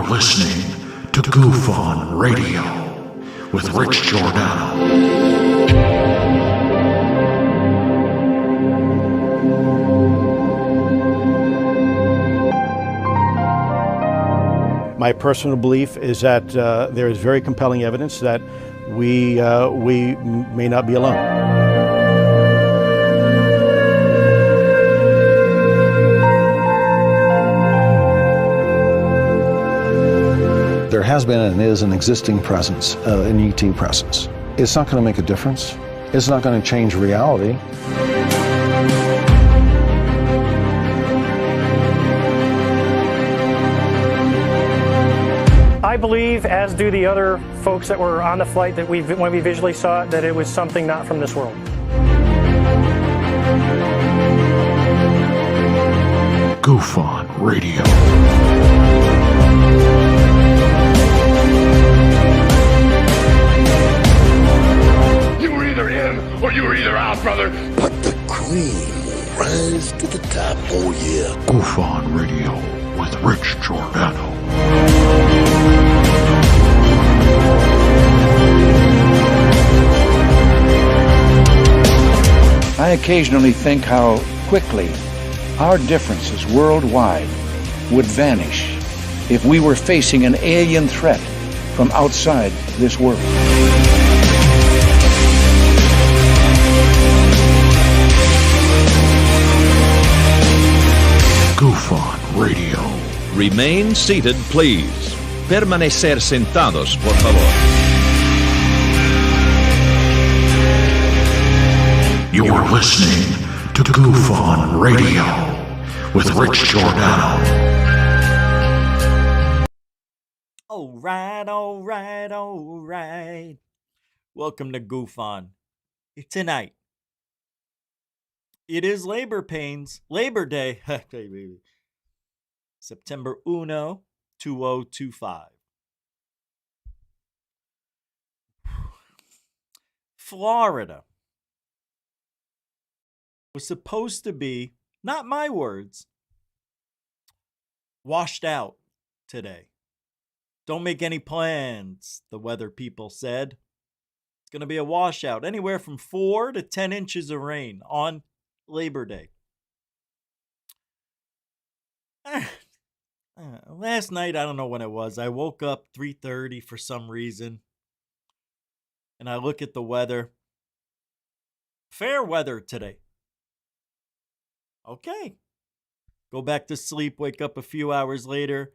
listening to Goof On Radio with Rich Giordano. My personal belief is that there is very compelling evidence that we may not be alone. There has been and is an existing presence, an ET presence. It's not going to make a difference. It's not going to change reality. I believe, as do the other folks that were on the flight, that when we visually saw it, that it was something not from this world. Goof On Radio. You were either in or you were either out, brother. But the cream will rise to the top, oh yeah. Goof On Radio with Rich Giordano. I occasionally think how quickly our differences worldwide would vanish if we were facing an alien threat from outside this world. Goof On Radio. Remain seated, please. Permanecer sentados, por favor. You're listening to Goof On Radio with Rich Giordano. All right. Welcome to Goof On. Tonight, it is Labor Day, September 1, 2025. Florida was supposed to be, not my words, washed out today. Don't make any plans, the weather people said. It's going to be a washout, anywhere from 4 to 10 inches of rain on Labor Day. Last night, I don't know when it was, I woke up 3:30 for some reason, and I look at the weather. Fair weather today. Okay. Go back to sleep, wake up a few hours later.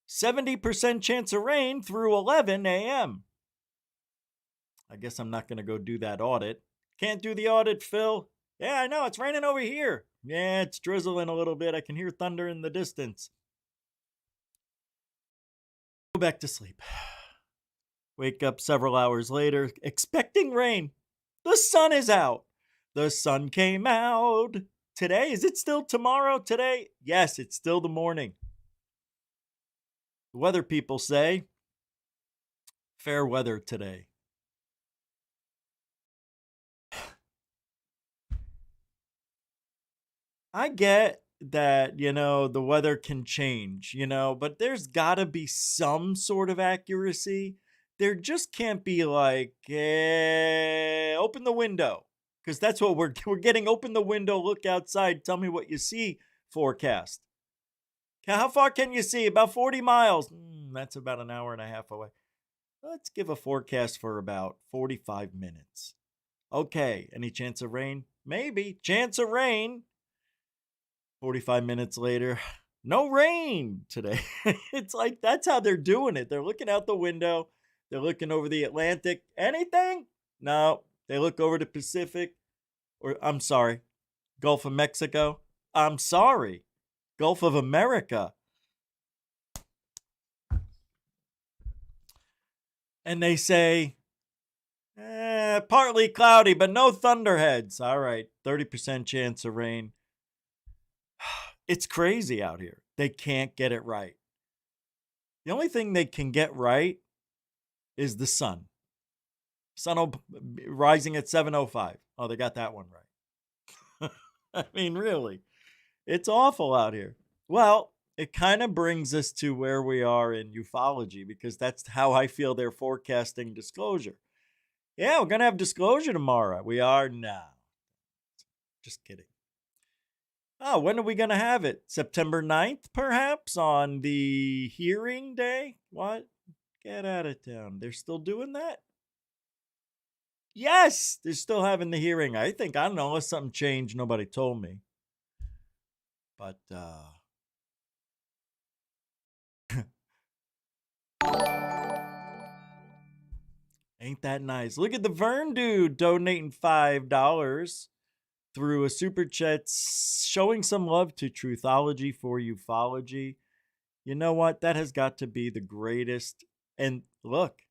70% chance of rain through 11 a.m. I guess I'm not going to go do that audit. Can't do the audit, Phil. Yeah, I know. It's raining over here. Yeah, it's drizzling a little bit. I can hear thunder in the distance. Go back to sleep. Wake up several hours later, expecting rain. The sun is out. The sun came out. Today, is it still tomorrow today? Yes, it's still the morning. The weather people say, fair weather today. I get that, the weather can change, but there's got to be some sort of accuracy. There just can't be like, open the window. Because that's what we're getting. Open the window, look outside, tell me what you see forecast. How far can you see? About 40 miles. That's about an hour and a half away. Let's give a forecast for about 45 minutes. Okay, any chance of rain? Maybe. Chance of rain. 45 minutes later, no rain today. It's like, that's how they're doing it. They're looking out the window. They're looking over the Atlantic. Anything? No. They look over the Pacific, or I'm sorry, Gulf of Mexico. I'm sorry, Gulf of America. And they say, partly cloudy, but no thunderheads. All right, 30% chance of rain. It's crazy out here. They can't get it right. The only thing they can get right is the sun. Sun rising at 7:05. Oh, they got that one right. I mean, really, it's awful out here. Well, it kind of brings us to where we are in ufology, because that's how I feel they're forecasting disclosure. Yeah, we're going to have disclosure tomorrow. We are now. Just kidding. Oh, when are we going to have it? September 9th, perhaps, on the hearing day? What? Get out of town. They're still doing that? Yes, they're still having the hearing. I don't know, unless something changed, nobody told me. But, ain't that nice? Look at the Vern dude donating $5 through a super chat, showing some love to Truthology for ufology. You know what? That has got to be the greatest. And look,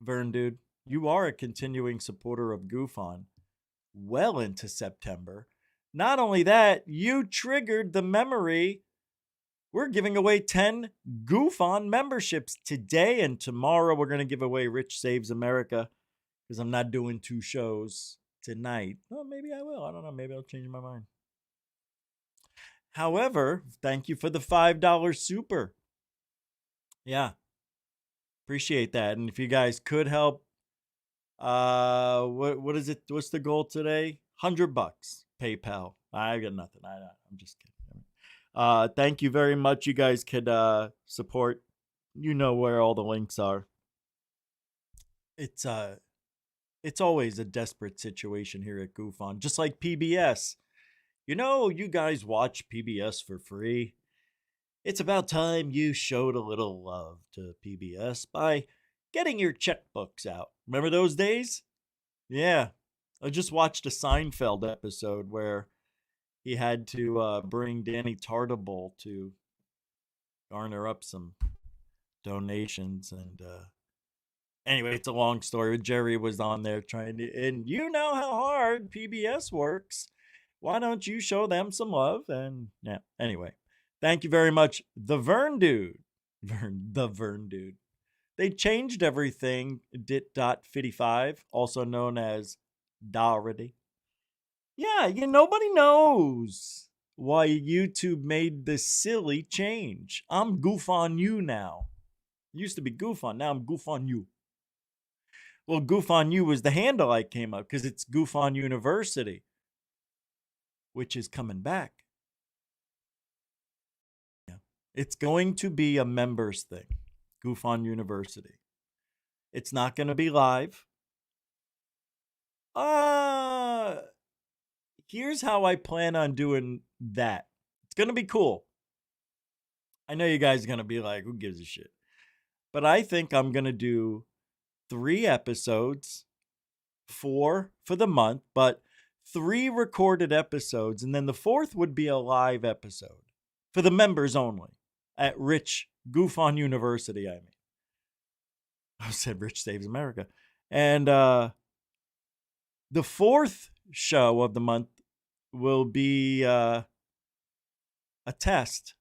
Vern dude, you are a continuing supporter of GoofOn well into September. Not only that, you triggered the memory. We're giving away 10 GoofOn memberships today, and tomorrow we're going to give away Rich Saves America, because I'm not doing 2 shows tonight. Well, maybe I will. I don't know. Maybe I'll change my mind. However, thank you for the $5 super. Yeah. Appreciate that. And if you guys could help, what is it? What's the goal today? $100 PayPal. I got nothing. I'm just kidding. Thank you very much. You guys could support. You know where all the links are. It's always a desperate situation here at GoofOn, just like PBS. You know, you guys watch PBS for free. It's about time you showed a little love to PBS by getting your checkbooks out. Remember those days? Yeah. I just watched a Seinfeld episode where he had to bring Danny Tartable to garner up some donations. And anyway, it's a long story. Jerry was on there trying to, and you know how hard PBS works. Why don't you show them some love? And yeah, anyway, thank you very much. The Vern dude. The Vern dude. They changed everything. Dit.55, also known as Doherty. Yeah, nobody knows why YouTube made this silly change. I'm Goof on You now. It used to be Goof on, now I'm Goof on You. Well, Goof on You was the handle I came up, because it's Goof on University, which is coming back. Yeah. It's going to be a members thing. Goof on University. It's not going to be live. Here's how I plan on doing that. It's going to be cool. I know you guys are going to be like, who gives a shit? But I think I'm going to do 3 episodes, 4 for the month, but 3 recorded episodes. And then the 4th would be a live episode for the members only at Rich Goof on University. I said Rich Saves America. And the 4th show of the month will be a test.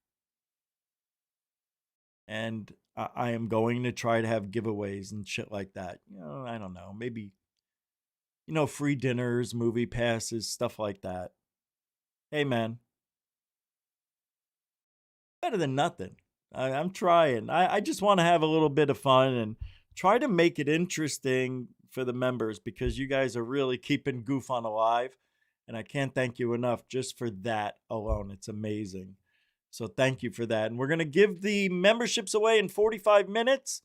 And I am going to try to have giveaways and shit like that. I don't know. Maybe, free dinners, movie passes, stuff like that. Hey, man. Better than nothing. I'm trying. I just want to have a little bit of fun and try to make it interesting for the members, because you guys are really keeping GoofOn alive. And I can't thank you enough just for that alone. It's amazing. So thank you for that. And we're going to give the memberships away in 45 minutes.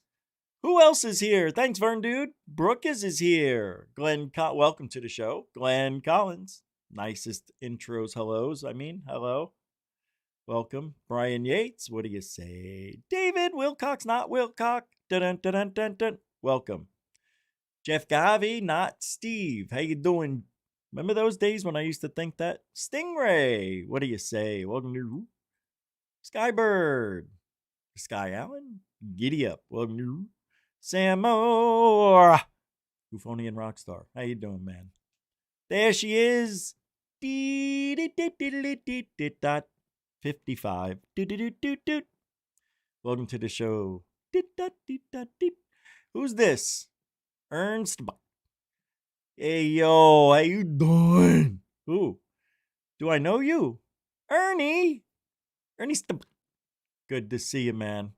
Who else is here? Thanks, Vern Dude. Brooke is here. Welcome to the show. Glenn Collins. Nicest intros. Hello. Welcome. Brian Yates. What do you say? David Wilcox, not Wilcock. Dun, dun, dun, dun, dun. Welcome. Jeff Garvey, not Steve. How you doing? Remember those days when I used to think that? Stingray. What do you say? Welcome to Skybird. Sky Allen. Giddy up. Welcome to Sam Moore. Euphonian Rockstar. How you doing, man? There she is. 55. Welcome to the show. Who's this? Ernst. Hey, yo, how you doing? Who? Do I know you? Ernie. Ernest, good to see you, man.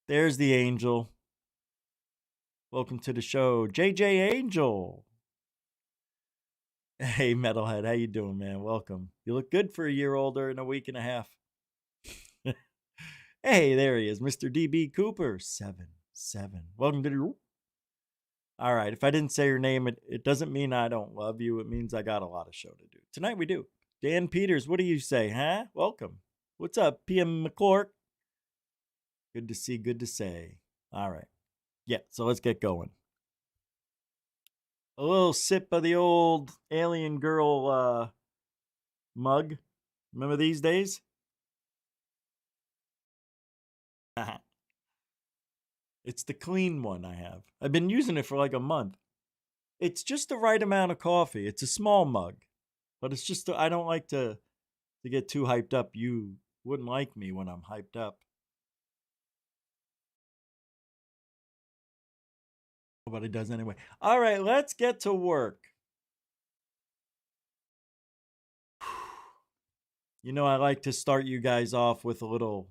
There's the angel. Welcome to the show, JJ Angel. Hey, Metalhead, how you doing, man? Welcome. You look good for a year older in a week and a half. Hey, there he is, Mr. DB Cooper. 7. Welcome to the... All right, if I didn't say your name, it doesn't mean I don't love you. It means I got a lot of show to do. Tonight we do. Dan Peters, what do you say, huh? Welcome. What's up, PM McClurk? Good to see, good to say. All right. Yeah, so let's get going. A little sip of the old alien girl mug. Remember these days? It's the clean one I have. I've been using it for like a month. It's just the right amount of coffee. It's a small mug. But it's just, I don't like to get too hyped up. You wouldn't like me when I'm hyped up. Nobody does anyway. All right, let's get to work. You know, I like to start you guys off with a little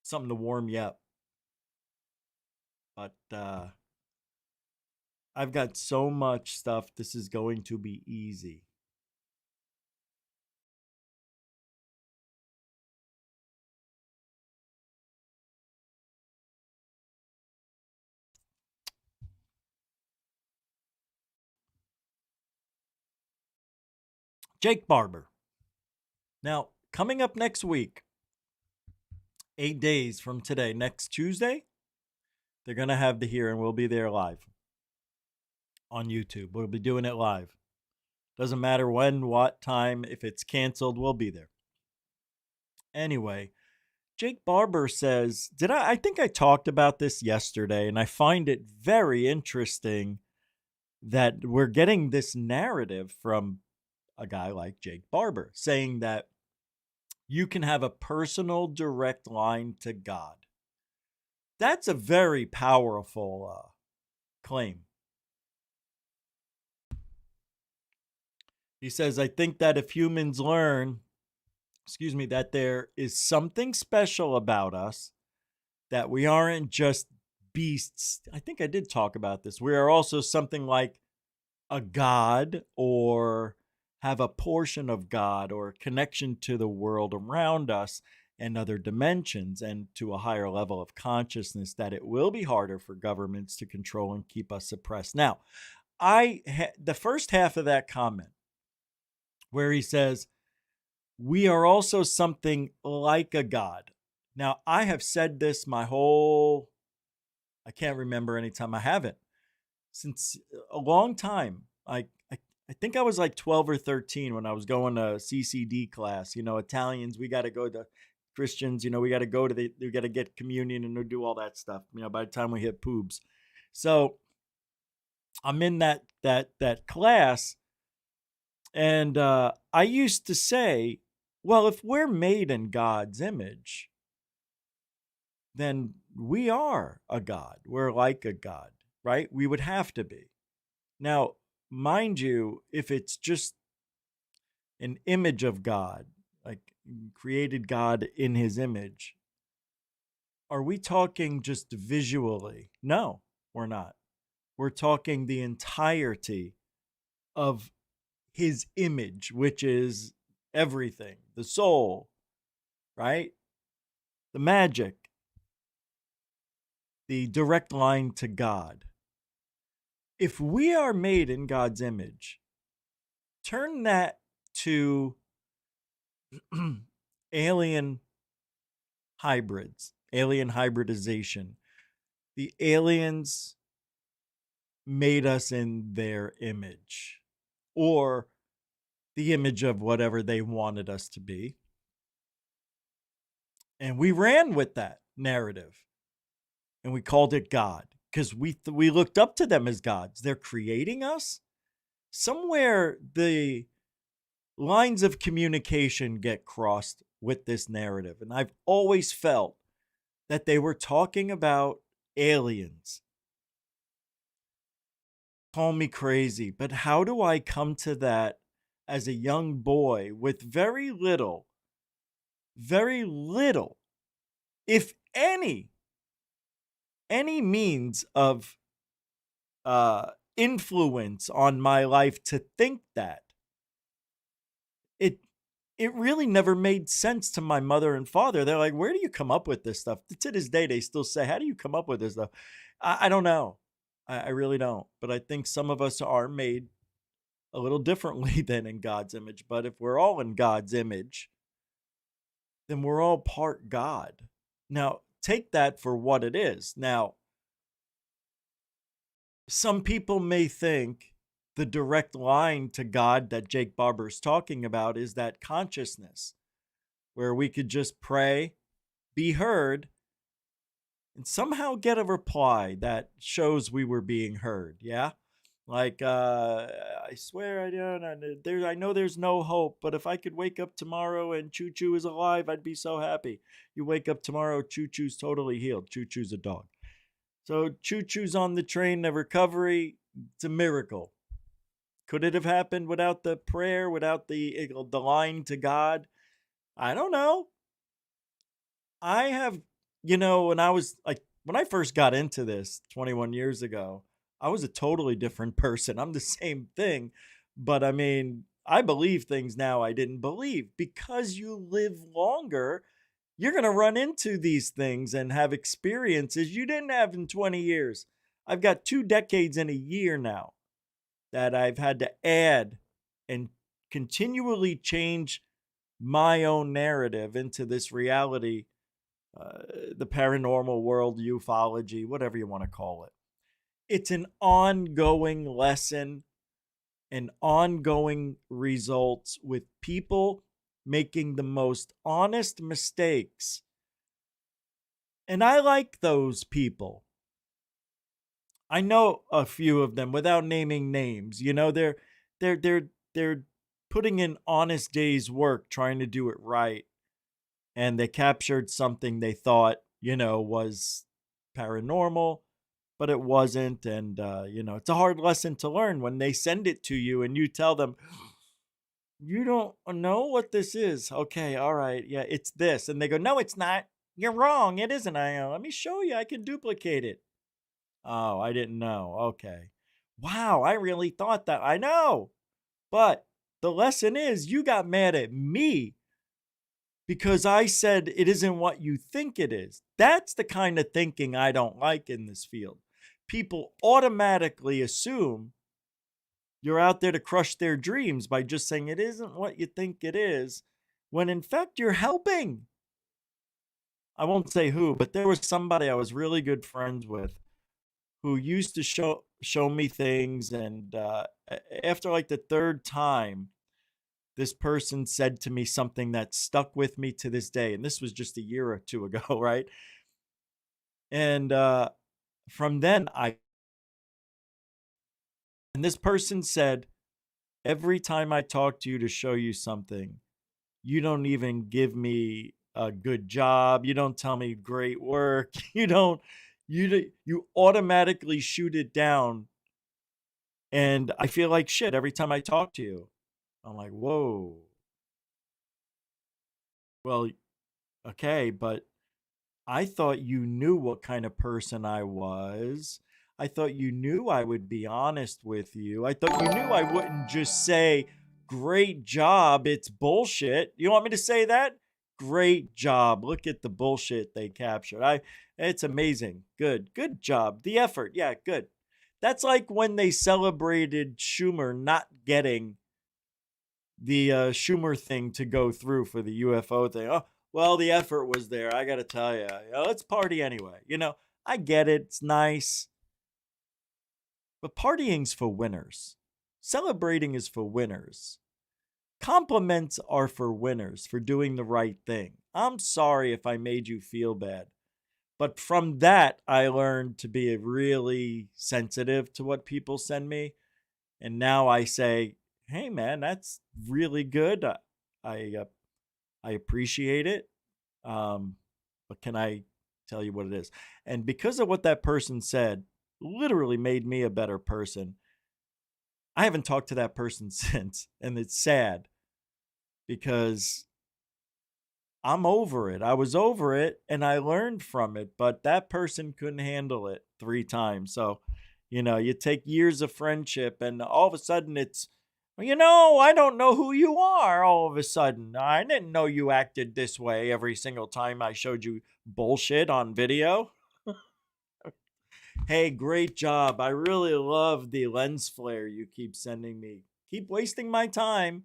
something to warm you up. But I've got so much stuff. This is going to be easy. Jake Barber. Now, coming up next week, 8 days from today, next Tuesday, they're going to have the hearing. We'll be there live on YouTube. We'll be doing it live. Doesn't matter when, what time. If it's canceled, we'll be there. Anyway, Jake Barber says, I think I talked about this yesterday, and I find it very interesting that we're getting this narrative from a guy like Jake Barber saying that you can have a personal direct line to God. That's a very powerful claim. He says, I think that if humans learn, that there is something special about us, that we aren't just beasts. I think I did talk about this. We are also something like a god, or have a portion of God, or connection to the world around us and other dimensions, and to a higher level of consciousness, that it will be harder for governments to control and keep us suppressed. Now, the first half of that comment, where he says, we are also something like a god. Now, I have said this I can't remember any time I haven't, since a long time. I think I was like 12 or 13 when I was going to CCD class. You know, Italians, we got to go to Christians, we got to go to we got to get communion and do all that stuff, by the time we hit poobs. So I'm in that class. And I used to say, well, if we're made in God's image, then we are a god. We're like a god, right? We would have to be. Now, mind you, if it's just an image of God, like created God in his image, are we talking just visually? No, we're not. We're talking the entirety of his image, which is everything, the soul, right? The magic, the direct line to God. If we are made in God's image, turn that to alien hybrids, alien hybridization. The aliens made us in their image, or the image of whatever they wanted us to be. And we ran with that narrative, and we called it God, because we looked up to them as gods. They're creating us. Somewhere the lines of communication get crossed with this narrative. And I've always felt that they were talking about aliens. Call me crazy, but how do I come to that as a young boy with very little very little, if any means of influence on my life to think that. It really never made sense to my mother and father. They're like, where do you come up with this stuff? To this day, they still say, how do you come up with this stuff? I don't know. I really don't. But I think some of us are made a little differently than in God's image. But if we're all in God's image, then we're all part God. Now, take that for what it is. Now, some people may think the direct line to God that Jake Barber is talking about is that consciousness where we could just pray, be heard, and somehow get a reply that shows we were being heard. Yeah. Like, I swear I know there's no hope, but if I could wake up tomorrow and Choo Choo is alive, I'd be so happy. You wake up tomorrow, Choo Choo's totally healed. Choo Choo's a dog. So Choo Choo's on the train of recovery. It's a miracle. Could it have happened without the prayer, without the line to God? I don't know. I have, when I first got into this 21 years ago, I was a totally different person. I'm the same thing. But I mean, I believe things now I didn't believe. Because you live longer, you're going to run into these things and have experiences you didn't have in 20 years. I've got 2 decades and a year now that I've had to add and continually change my own narrative into this reality, the paranormal world, UFOlogy, whatever you want to call it. It's an ongoing lesson and ongoing results with people making the most honest mistakes. And I like those people. I know a few of them without naming names. They're putting in honest day's work trying to do it right. And they captured something they thought, was paranormal, but it wasn't. And, it's a hard lesson to learn when they send it to you and you tell them, you don't know what this is. Okay, all right. Yeah, it's this. And they go, no, it's not. You're wrong. It isn't. I go, let me show you. I can duplicate it. Oh, I didn't know. Okay. Wow, I really thought that. I know. But the lesson is you got mad at me because I said it isn't what you think it is. That's the kind of thinking I don't like in this field. People automatically assume you're out there to crush their dreams by just saying it isn't what you think it is, when in fact you're helping. I won't say who, but there was somebody I was really good friends with who used to show me things, and after like the 3rd time, this person said to me something that stuck with me to this day, and this was just a year or 2 ago, right? And from then, and this person said, every time I talk to you to show you something, you don't even give me a good job. You don't tell me great work. You automatically shoot it down. And I feel like shit every time I talk to you. I'm like, whoa. Well, okay, but I thought you knew what kind of person I was. I thought you knew I would be honest with you. I thought you knew I wouldn't just say, great job, it's bullshit. You want me to say that? Great job. Look at the bullshit they captured. It's amazing. Good job. The effort. Yeah, good. That's like when they celebrated Schumer not getting the Schumer thing to go through for the UFO thing. Oh, well, the effort was there. I got to tell you, let's party anyway. I get it. It's nice. But partying's for winners. Celebrating is for winners. Compliments are for winners, for doing the right thing. I'm sorry if I made you feel bad. But from that, I learned to be really sensitive to what people send me. And now I say, hey, man, that's really good. I appreciate it. But can I tell you what it is? And because of what that person said, literally made me a better person. I haven't talked to that person since. And it's sad because I'm over it. I was over it and I learned from it, but that person couldn't handle it 3 times. So, you take years of friendship and all of a sudden it's, well, I don't know who you are all of a sudden. I didn't know you acted this way every single time I showed you bullshit on video. Hey, great job. I really love the lens flare you keep sending me. Keep wasting my time.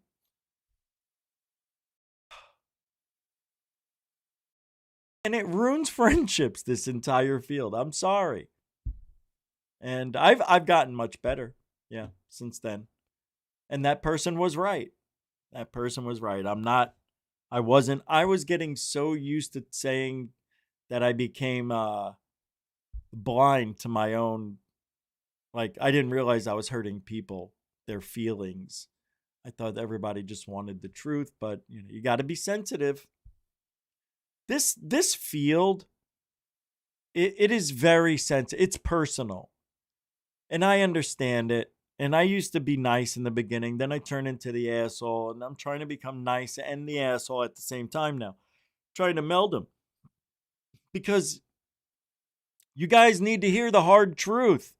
And it ruins friendships, this entire field. I'm sorry. And I've gotten much better, since then. And that person was right. That person was right. I was getting so used to saying that I became blind to my own, like, I didn't realize I was hurting people, their feelings. I thought everybody just wanted the truth, but you got to be sensitive. This field, it is very sensitive. It's personal. And I understand it. And I used to be nice in the beginning. Then I turned into the asshole. And I'm trying to become nice and the asshole at the same time now. Trying to meld them. Because you guys need to hear the hard truth.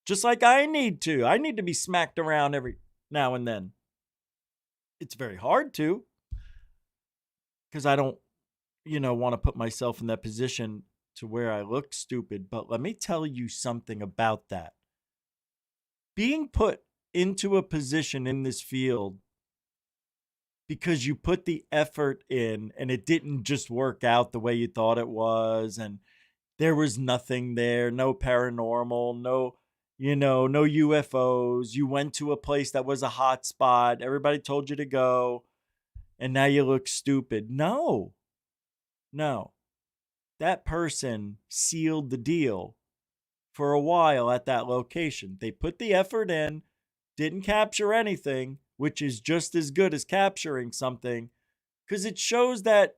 Just like I need to. I need to be smacked around every now and then. It's very hard to. Because I don't, want to put myself in that position to where I look stupid. But let me tell you something about that. Being put into a position in this field because you put the effort in and it didn't just work out the way you thought it was, and there was nothing there, no paranormal, no UFOs. You went to a place that was a hot spot. Everybody told you to go, and now you look stupid. No. That person sealed the deal for a while at that location. They put the effort in, didn't capture anything, which is just as good as capturing something, because it shows that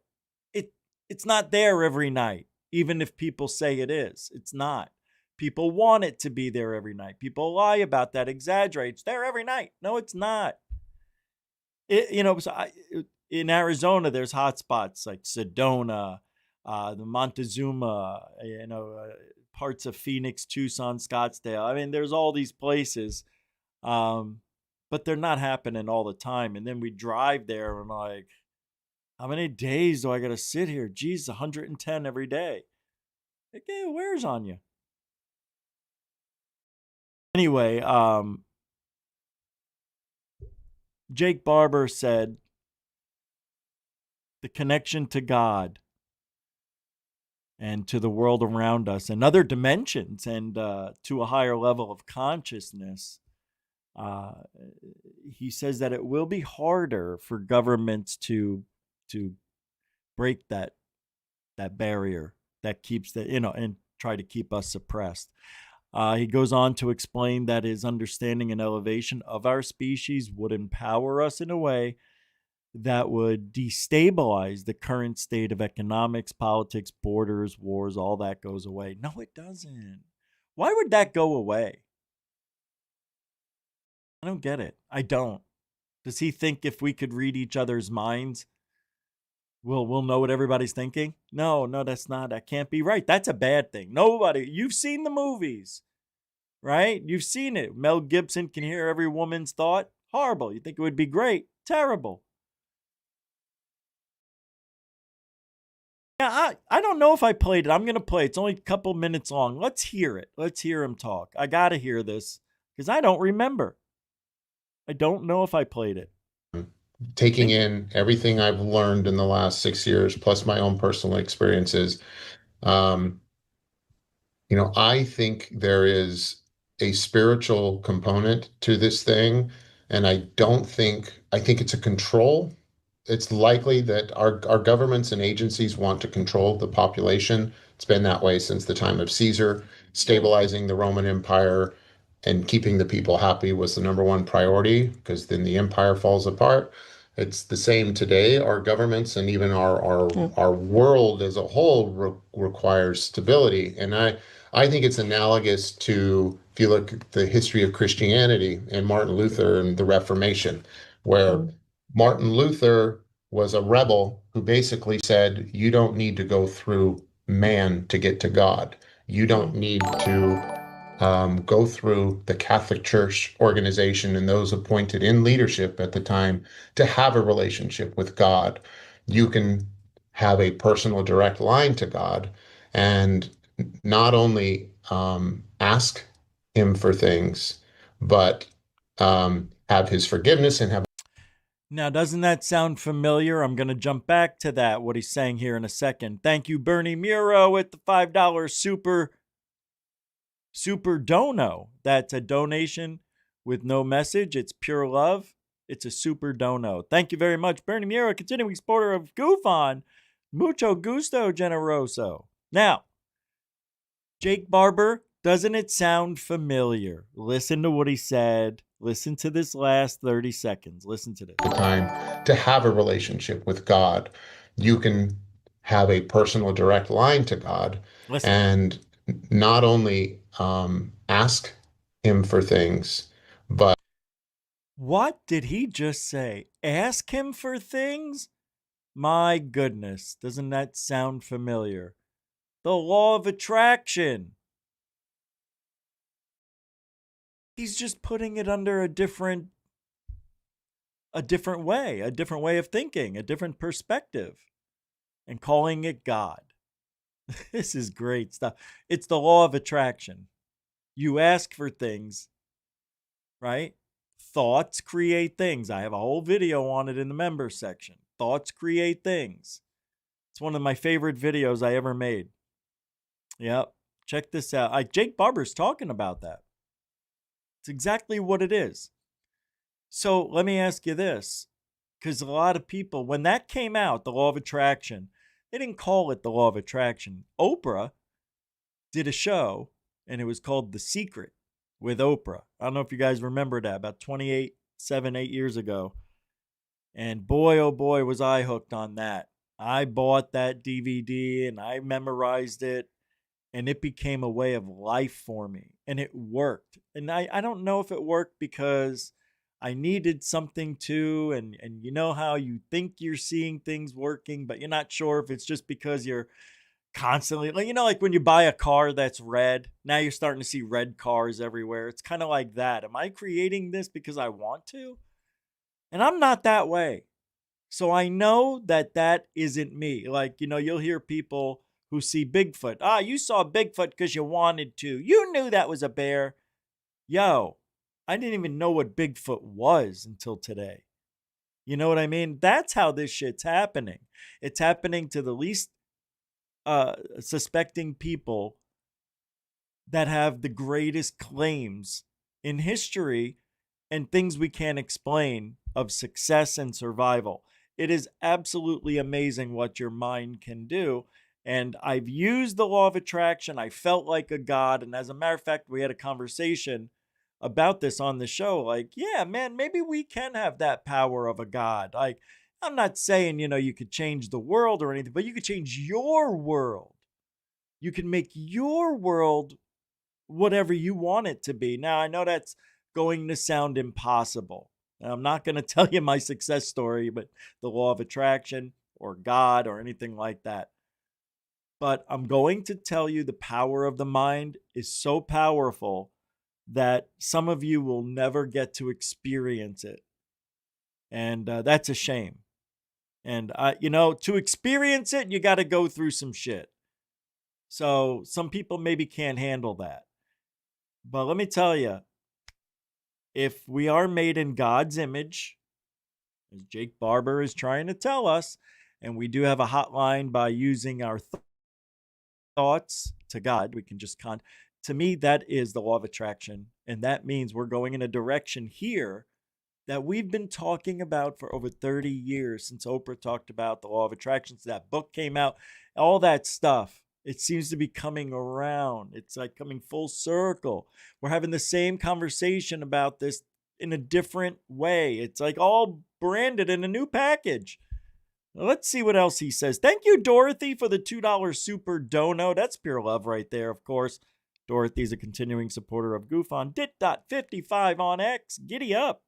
it's not there every night, even if people say it is. It's not. People want it to be there every night. People lie about that, exaggerate. It's there every night. No, it's not. In Arizona, there's hot spots like Sedona, the Montezuma, parts of Phoenix, Tucson, Scottsdale. I mean, there's all these places, but they're not happening all the time. And then we drive there and like, how many days do I got to sit here? Geez, 110 every day. Like, it wears on you. Anyway, Jake Barber said, the connection to God and to the world around us and other dimensions and to a higher level of consciousness. He says that it will be harder for governments to break that barrier that keeps and try to keep us suppressed. He goes on to explain that his understanding and elevation of our species would empower us in a way that would destabilize the current state of economics, politics, borders, wars, all that goes away. No, it doesn't. Why would that go away? I don't get it. I don't. Does he think if we could read each other's minds, we'll know what everybody's thinking? No, that can't be right. That's a bad thing. You've seen the movies, right? You've seen it. Mel Gibson can hear every woman's thought. Horrible. You think it would be great? Terrible. Yeah, I don't know if I played it. I'm going to play it. It's only a couple minutes long. Let's hear it. Let's hear him talk. I got to hear this because I don't remember. I don't know if I played it. Taking in everything I've learned in the last 6 years, plus my own personal experiences, I think there is a spiritual component to this thing, and I think it's a control. It's likely that our governments and agencies want to control the population. It's been that way since the time of Caesar. Stabilizing the Roman Empire and keeping the people happy was the number one priority, because then the empire falls apart. It's the same today. Our governments and even our world as a whole requires stability. And I think it's analogous to, if you look at the history of Christianity and Martin Luther and the Reformation, where Martin Luther was a rebel who basically said, you don't need to go through man to get to God. You don't need to go through the Catholic Church organization and those appointed in leadership at the time to have a relationship with God. You can have a personal direct line to God and not only ask him for things, but have his forgiveness and have. Now, doesn't that sound familiar? I'm going to jump back to that, what he's saying here in a second. Thank you, Bernie Muro, with the $5 super dono. That's a donation with no message. It's pure love. It's a super dono. Thank you very much, Bernie Muro, continuing supporter of Goof On. Mucho gusto, generoso. Now, Jake Barber, doesn't it sound familiar? Listen to what he said. Listen to this last 30 seconds. Listen to this. The time to have a relationship with God. You can have a personal direct line to God. Listen. And not only ask him for things, but. What did he just say? Ask him for things? My goodness, doesn't that sound familiar? The law of attraction. He's just putting it under a different way of thinking, a different perspective, and calling it God. This is great stuff. It's the law of attraction. You ask for things, right? Thoughts create things. I have a whole video on it in the members section. Thoughts create things. It's one of my favorite videos I ever made. Yep. Check this out. Jake Barber's talking about that. It's exactly what it is. So let me ask you this, because a lot of people, when that came out, the law of attraction, they didn't call it the law of attraction. Oprah did a show, and it was called The Secret with Oprah. I don't know if you guys remember that, about 8 years ago. And boy, oh boy, was I hooked on that. I bought that DVD and I memorized it, and it became a way of life for me, and it worked. And I don't know if it worked because I needed something to, and you know how you think you're seeing things working, but you're not sure if it's just because you're constantly, like when you buy a car that's red, now you're starting to see red cars everywhere. It's kind of like that. Am I creating this because I want to? And I'm not that way. So I know that that isn't me. Like, you'll hear people who see Bigfoot. You saw Bigfoot because you wanted to. You knew that was a bear. Yo, I didn't even know what Bigfoot was until today. You know what I mean? That's how this shit's happening. It's happening to the least suspecting people that have the greatest claims in history and things we can't explain of success and survival. It is absolutely amazing what your mind can do. And I've used the law of attraction. I felt like a god. And as a matter of fact, we had a conversation about this on the show. Like, yeah, man, maybe we can have that power of a god. Like, I'm not saying, you could change the world or anything, but you could change your world. You can make your world whatever you want it to be. Now, I know that's going to sound impossible. And I'm not going to tell you my success story, but the law of attraction or God or anything like that. But I'm going to tell you the power of the mind is so powerful that some of you will never get to experience it. And that's a shame. And, to experience it, you got to go through some shit. So some people maybe can't handle that. But let me tell you, if we are made in God's image, as Jake Barber is trying to tell us, and we do have a hotline by using our thoughts to God, we can just to me, that is the law of attraction. And that means we're going in a direction here that we've been talking about for over 30 years, since Oprah talked about the law of attraction, since that book came out, all that stuff. It seems to be coming around. It's like coming full circle. We're having the same conversation about this in a different way. It's like all branded in a new package. Let's see what else he says. Thank you, Dorothy, for the $2 super dono. That's pure love right there, of course. Dorothy's a continuing supporter of Goof on Dit.55 on X. Giddy up.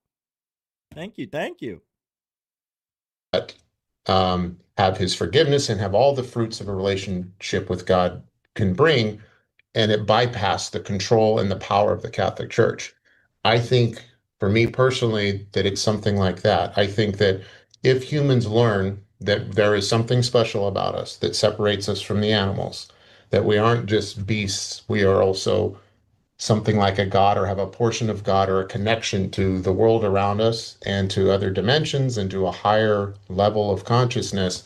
Thank you. have his forgiveness, and have all the fruits of a relationship with God can bring, and it bypassed the control and the power of the Catholic Church. I think, for me personally, that it's something like that. I think that if humans learn that there is something special about us that separates us from the animals, that we aren't just beasts, we are also something like a god, or have a portion of God, or a connection to the world around us and to other dimensions and to a higher level of consciousness,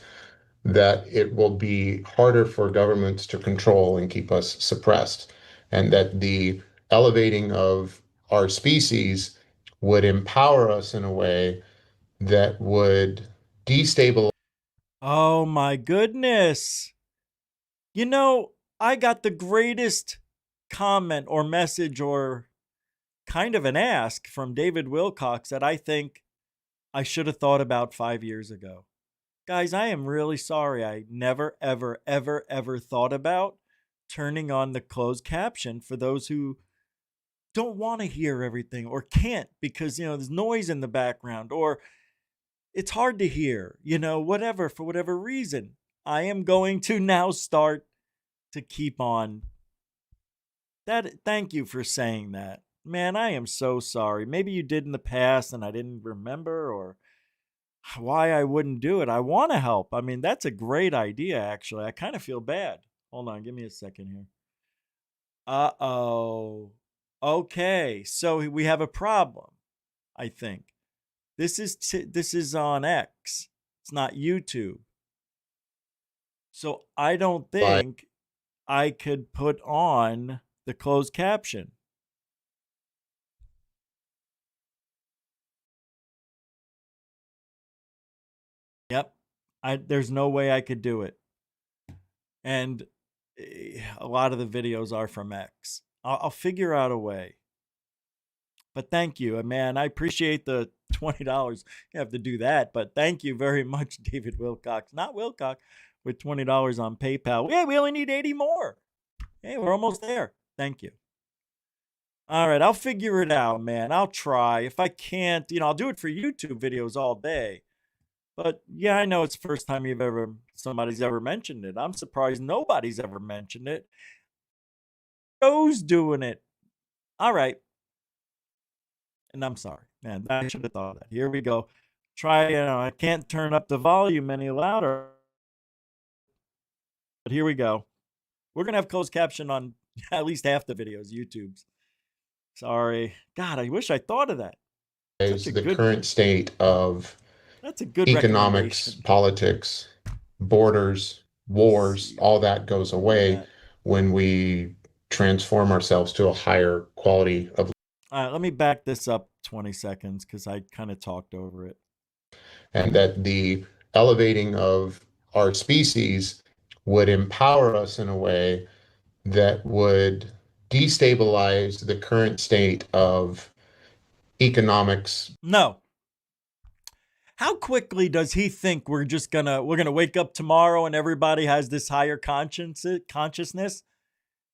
that it will be harder for governments to control and keep us suppressed. And that the elevating of our species would empower us in a way that would destabilize. Oh my goodness. You know, I got the greatest comment or message or kind of an ask from David Wilcox that I think I should have thought about 5 years ago. Guys, I am really sorry. I never, ever, ever, ever thought about turning on the closed caption for those who don't want to hear everything or can't because, there's noise in the background or it's hard to hear, whatever, for whatever reason. I am going to now start to keep on that. Thank you for saying that. Man, I am so sorry. Maybe you did in the past and I didn't remember, or why I wouldn't do it. I want to help. I mean, that's a great idea, actually. I kind of feel bad. Hold on, give me a second here. Uh-oh. Okay, so we have a problem, I think. This is on X. It's not YouTube. So I don't think I could put on the closed caption. Yep. There's no way I could do it. And a lot of the videos are from X. I'll figure out a way. But thank you, man. I appreciate the $20. You have to do that, but thank you very much, David Wilcox. Not Wilcox, with $20 on PayPal. Yeah, we only need 80 more. Hey, we're almost there. Thank you. All right, I'll figure it out, man. I'll try. If I can't, I'll do it for YouTube videos all day. But yeah, I know it's the first time somebody's ever mentioned it. I'm surprised nobody's ever mentioned it. Joe's doing it. All right. And I'm sorry, man. I should have thought of that. Here we go. Try, I can't turn up the volume any louder. But here we go. We're going to have closed caption on at least half the videos, YouTube's. Sorry. God, I wish I thought of that. The current state of that's a good economics, politics, borders, wars, all that goes away when we transform ourselves to a higher quality of. All right, let me back this up 20 seconds because I kind of talked over it. And that the elevating of our species would empower us in a way that would destabilize the current state of economics. No. How quickly does he think we're gonna wake up tomorrow and everybody has this higher consciousness?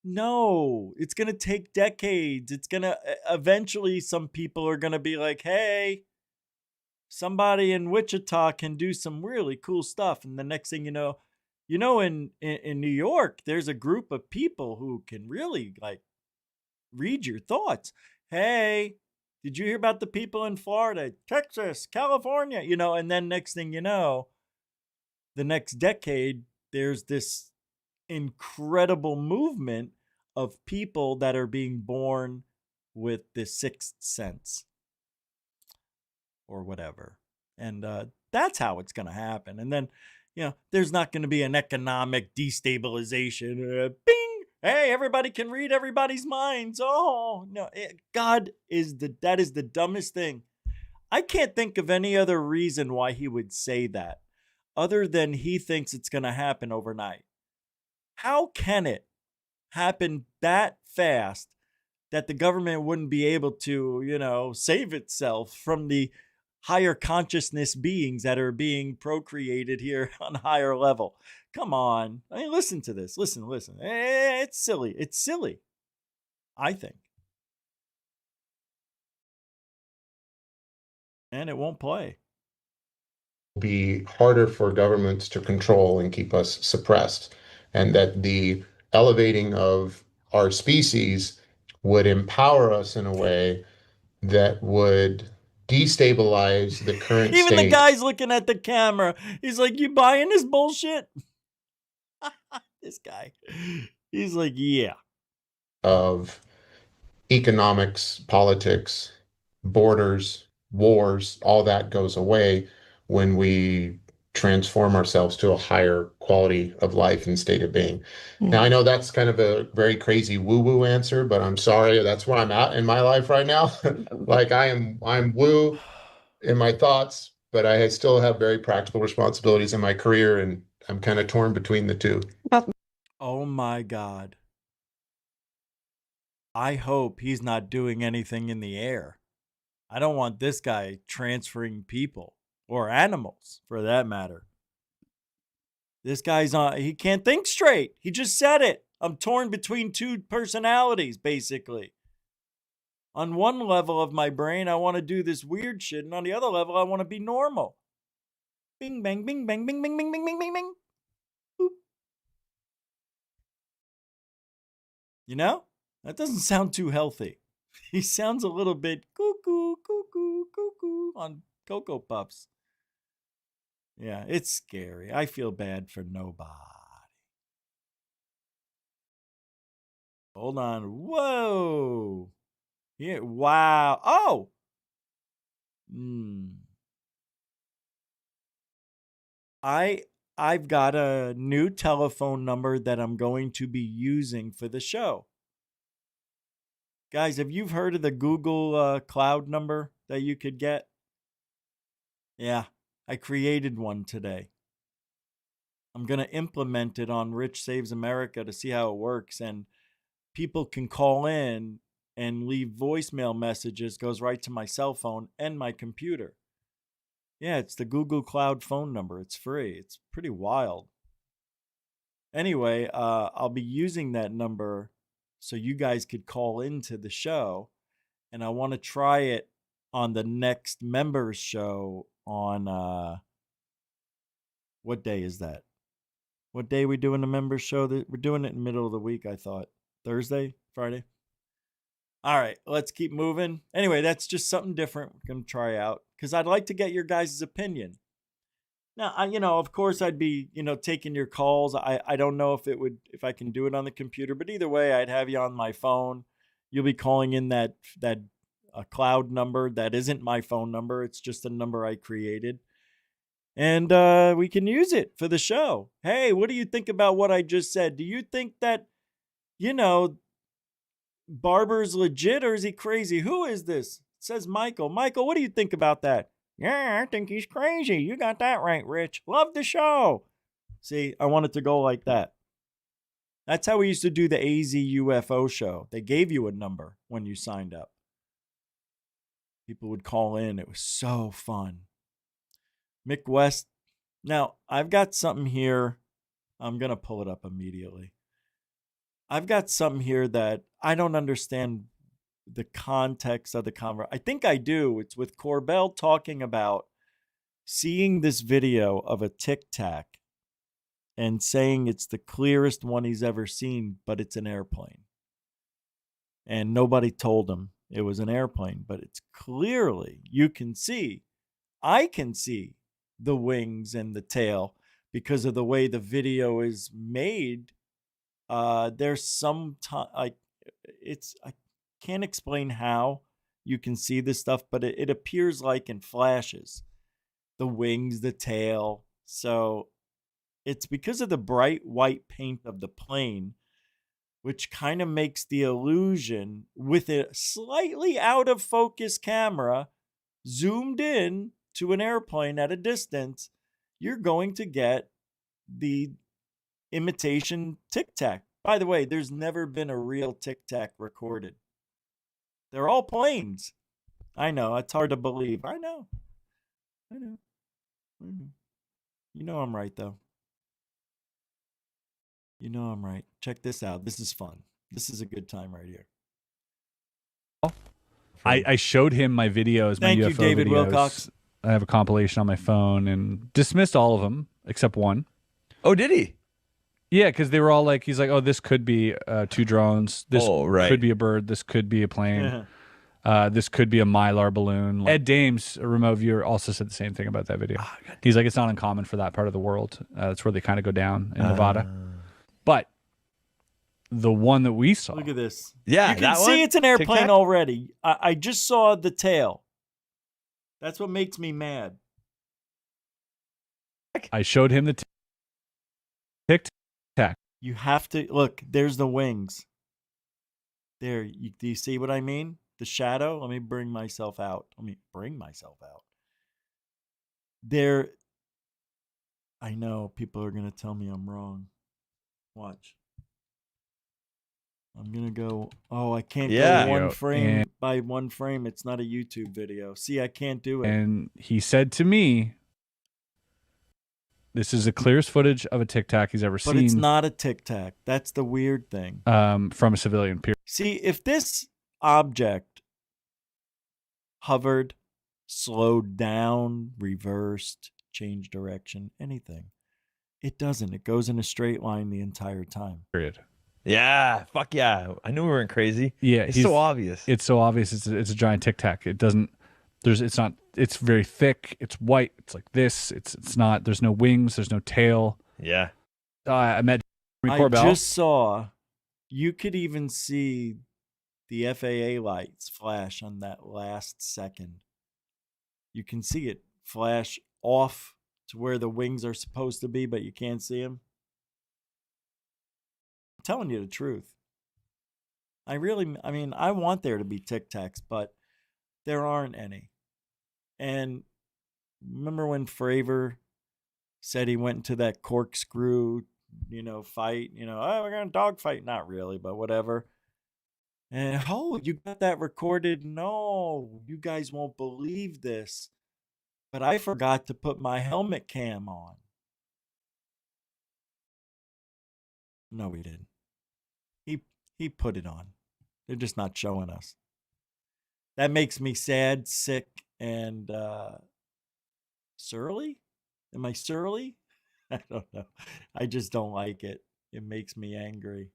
No, it's gonna take decades. It's gonna eventually some people are gonna be like, hey, somebody in Wichita can do some really cool stuff. And the next thing you know, in New York, there's a group of people who can really read your thoughts. Hey, did you hear about the people in Florida, Texas, California? And then next thing you know, the next decade, there's this incredible movement of people that are being born with the sixth sense or whatever. And that's how it's going to happen. And then, there's not going to be an economic destabilization. Bing! Hey, everybody can read everybody's minds. Oh, no. That is the dumbest thing. I can't think of any other reason why he would say that other than he thinks it's going to happen overnight. How can it happen that fast that the government wouldn't be able to, save itself from the higher consciousness beings that are being procreated here on a higher level? Come on. I mean, listen to this. Listen. It's silly. It's silly, I think. And it won't play. be harder for governments to control and keep us suppressed, and that the elevating of our species would empower us in a way that would destabilize the current Even the state guy's looking at the camera. He's like, "You buying this bullshit?" This guy. He's like, "Yeah." of economics, politics, borders, wars, all that goes away when we transform ourselves to a higher quality of life and state of being. Now, I know that's kind of a very crazy woo-woo answer, but I'm sorry, that's where I'm at in my life right now. Like I'm woo in my thoughts, but I still have very practical responsibilities in my career, and I'm kind of torn between the two. Oh my God. I hope he's not doing anything in the air. I don't want this guy transferring people or animals for that matter. This guy's he can't think straight. He just said it. I'm torn between two personalities, basically. On one level of my brain, I want to do this weird shit, and on the other level, I want to be normal. Bing, bang, bing, bang, bing, bing, bing, bing, bing, bing, bing. Boop. You know? That doesn't sound too healthy. He sounds a little bit cuckoo, cuckoo, cuckoo on Cocoa Puffs. Yeah, it's scary. I feel bad for nobody. Hold on. Whoa. Yeah, wow. Oh. I've got a new telephone number that I'm going to be using for the show. Guys, have you heard of the Google Cloud number that you could get? Yeah, I created one today. I'm going to implement it on Rich Saves America to see how it works. And people can call in and leave voicemail messages, goes right to my cell phone and my computer. Yeah, it's the Google Cloud phone number. It's free. It's pretty wild. Anyway, I'll be using that number so you guys could call into the show. And I want to try it on the next members show on, what day is that? What day are we doing the members show? We're doing it in the middle of the week, I thought. Thursday? Friday? All right, let's keep moving. Anyway, that's just something different we're going to try out because I'd like to get your guys' opinion. Now, of course, I'd be, taking your calls. I don't know if I can do it on the computer, but either way, I'd have you on my phone. You'll be calling in that cloud number that isn't my phone number. It's just a number I created. And we can use it for the show. Hey, what do you think about what I just said? Do you think that, Barber's legit or is he crazy? Who is this? It says Michael. Michael, what do you think about that? Yeah, I think he's crazy. You got that right, Rich. Love the show. See, I want it to go like that. That's how we used to do the AZ UFO show. They gave you a number when you signed up. People would call in. It was so fun. Mick West. Now, I've got something here. I'm going to pull it up immediately. I've got something here that I don't understand the context of the conversation. I think I do. It's with Corbell talking about seeing this video of a Tic Tac and saying it's the clearest one he's ever seen, but it's an airplane. And nobody told him it was an airplane, but it's clearly, you can see, I can see the wings and the tail because of the way the video is made. There's some time, I can't explain how you can see this stuff, but it appears like in flashes, the wings, the tail. So it's because of the bright white paint of the plane, which kind of makes the illusion with a slightly out of focus camera zoomed in to an airplane at a distance, you're going to get the imitation Tic Tac. By the way, there's never been a real Tic Tac recorded. They're all planes. I know, it's hard to believe. I know. You know I'm right, though. You know I'm right. Check this out. This is fun. This is a good time right here. I showed him my videos, my Thank UFO you, David videos, Wilcox. I have a compilation on my phone and dismissed all of them except one. Oh, did he? Yeah, because they were all like, he's like, oh, this could be 2 drones. This could be a bird. This could be a plane. This could be a Mylar balloon. Ed Dames, a remote viewer, also said the same thing about that video. He's like, it's not uncommon for that part of the world. That's where they kind of go down in Nevada. But the one that we saw. Look at this. Yeah, you can see it's an airplane already. I just saw the tail. That's what makes me mad. I showed him the tic-tac. You have to look. There's the wings. There. Do you see what I mean? The shadow. Let me bring myself out. There. I know people are gonna tell me I'm wrong. Watch. I'm gonna go. Oh, I can't go one frame by one frame. It's not a YouTube video. See, I can't do it. And he said to me, "This is the clearest footage of a Tic Tac he's ever seen." But it's not a Tic Tac. That's the weird thing. From a civilian. Period. See, if this object hovered, slowed down, reversed, changed direction, anything, it doesn't. It goes in a straight line the entire time. Period. Yeah, fuck yeah. I knew we weren't crazy. Yeah, it's so obvious. It's so obvious. It's a giant Tic Tac. It doesn't. It's not. It's very thick. It's white. It's like this. It's not. There's no wings. There's no tail. Yeah. I met. I just saw. You could even see the FAA lights flash on that last second. You can see it flash off to where the wings are supposed to be, but you can't see them. Telling you the truth. I want there to be Tic Tacs, but there aren't any. And remember when Fravor said he went into that corkscrew, fight, oh, we're going to dogfight. Not really, but whatever. And, you got that recorded? No, you guys won't believe this. But I forgot to put my helmet cam on. No, we didn't. He put it on. They're just not showing us. That makes me sad, sick, and surly? Am I surly? I don't know. I just don't like it. It makes me angry.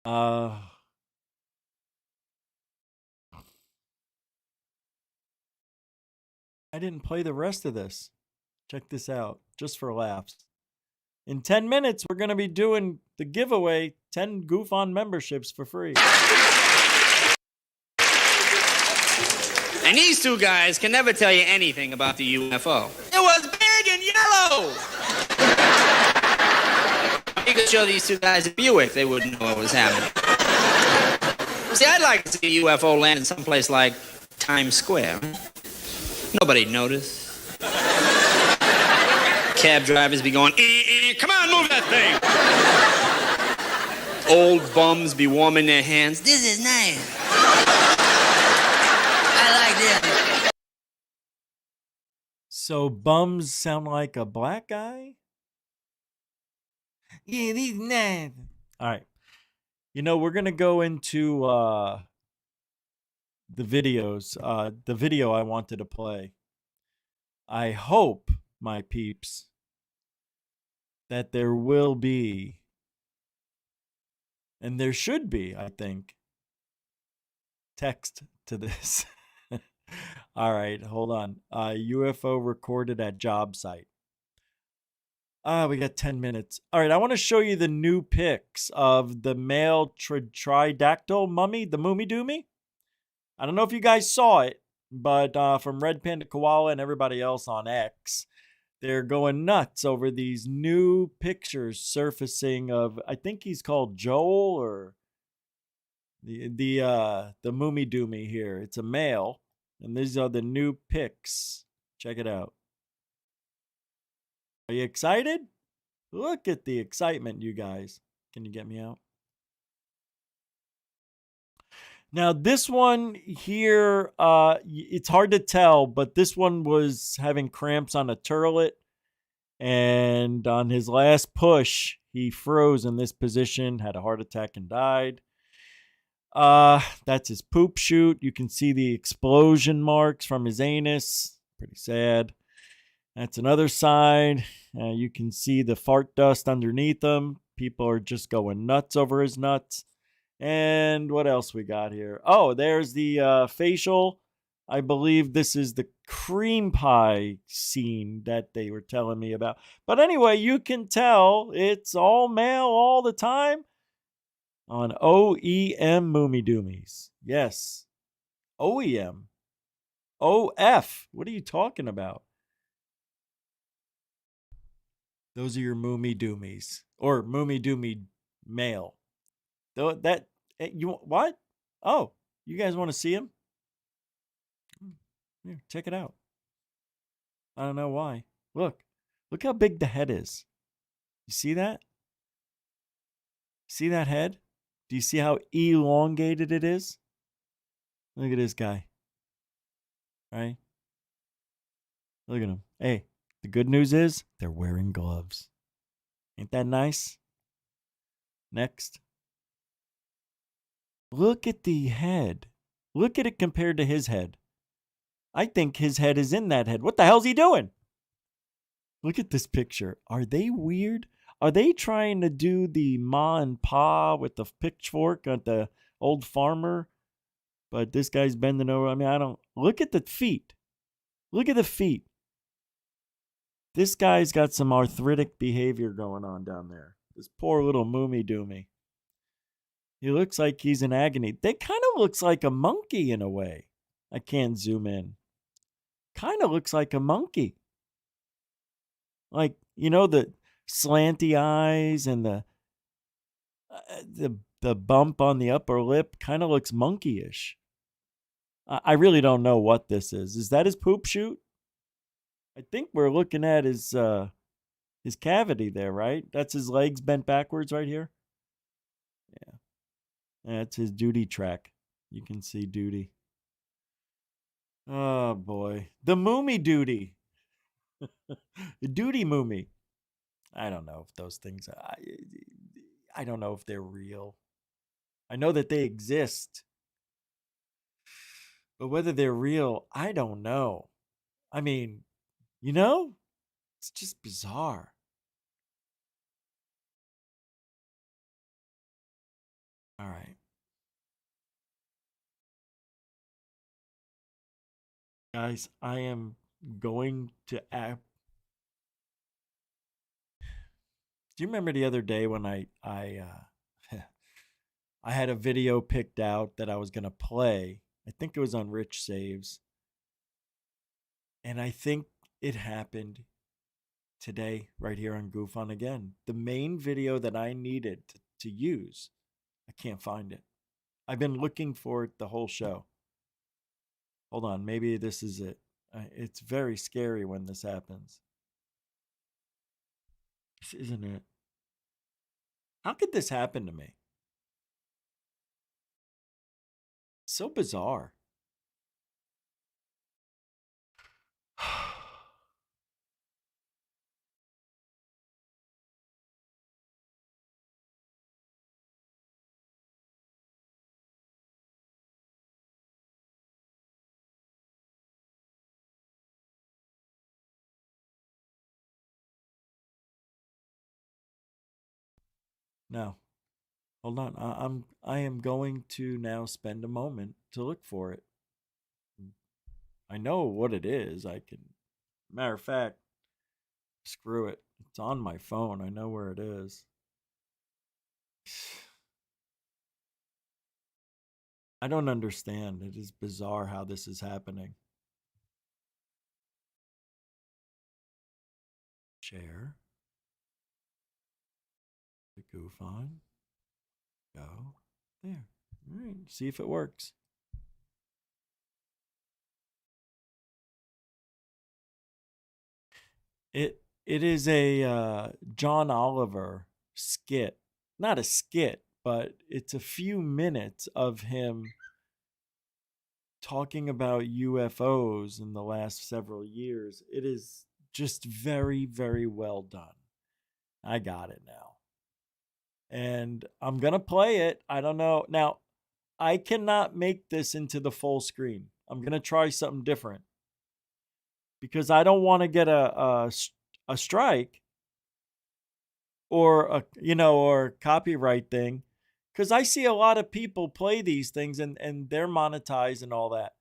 I didn't play the rest of this. Check this out, just for laughs. In 10 minutes, we're going to be doing the giveaway, 10 Goof On memberships for free. And these two guys can never tell you anything about the UFO. It was big and yellow! You could show these two guys a Buick, they wouldn't know what was happening. See, I'd like to see a UFO land in someplace like Times Square. Nobody'd notice. Cab drivers be going, come on, move that thing. Old bums be warming their hands. This is nice. I like this. So bums sound like a black guy? Yeah, these nice. All right. We're going to go into the videos. The video I wanted to play. I hope, my peeps, that there will be, and there should be, I think, text to this. All right, hold on. UFO recorded at job site. We got 10 minutes. All right, I want to show you the new pics of the male Tridactyl mummy, the Mummy Doomy. I don't know if you guys saw it, but from Red Panda Koala and everybody else on X, they're going nuts over these new pictures surfacing of, I think he's called Joel, or the Mummy Doomy here. It's a male, and these are the new pics. Check it out. Are you excited? Look at the excitement, you guys. Can you get me out? Now, this one here, it's hard to tell, but this one was having cramps on a turlet. And on his last push, he froze in this position, had a heart attack, and died. That's his poop chute. You can see the explosion marks from his anus. Pretty sad. That's another side. You can see the fart dust underneath him. People are just going nuts over his nuts. And what else we got here? Oh, there's the facial. I believe this is the cream pie scene that they were telling me about. But anyway, you can tell it's all male all the time on OEM Moomy Doomies. Yes. OEM. OF. What are you talking about? Those are your Moomy Doomies. Or Moomy Doomy male. That you what? Oh, you guys want to see him? Here, check it out. I don't know why. Look how big the head is. You see that? See that head? Do you see how elongated it is? Look at this guy. Right? Look at him. Hey, the good news is they're wearing gloves. Ain't that nice? Next. Look at the head. Look at it compared to his head. I think his head is in that head. What the hell's he doing? Look at this picture. Are they weird? Are they trying to do the ma and pa with the pitchfork at the old farmer? But this guy's bending over. I mean, I don't. Look at the feet. Look at the feet. This guy's got some arthritic behavior going on down there. This poor little Moomy Doomy. He looks like he's in agony. That kind of looks like a monkey in a way. I can't zoom in. Kind of looks like a monkey. Like, you know, the slanty eyes and the bump on the upper lip kind of looks monkeyish. I really don't know what this is. Is that his poop chute? I think we're looking at his cavity there, right? That's his legs bent backwards right here. Yeah. That's his duty track. You can see duty. Oh, boy. The Moomy Duty. The Duty Moomy. I don't know if those things... I don't know if they're real. I know that they exist. But whether they're real, I don't know. I mean, you know? It's just bizarre. All right. Guys, I am going to act. Do you remember the other day when I had a video picked out that I was going to play? I think it was on Rich Saves. And I think it happened today right here on Goof On Again. The main video that I needed to use, I can't find it. I've been looking for it the whole show. Hold on, maybe this is it. It's very scary when this happens. This isn't it. How could this happen to me? So bizarre. No. Hold on. I am going to now spend a moment to look for it. I know what it is. I can. Matter of fact, screw it. It's on my phone. I know where it is. I don't understand. It is bizarre how this is happening. Share. The Goof On. Go. There. All right. See if it works. It is a John Oliver skit. Not a skit, but it's a few minutes of him talking about UFOs in the last several years. It is just very, very well done. I got it now. And I'm going to play it. I don't know. Now, I cannot make this into the full screen. I'm going to try something different because I don't want to get a strike or or copyright thing, because I see a lot of people play these things and they're monetized and all that.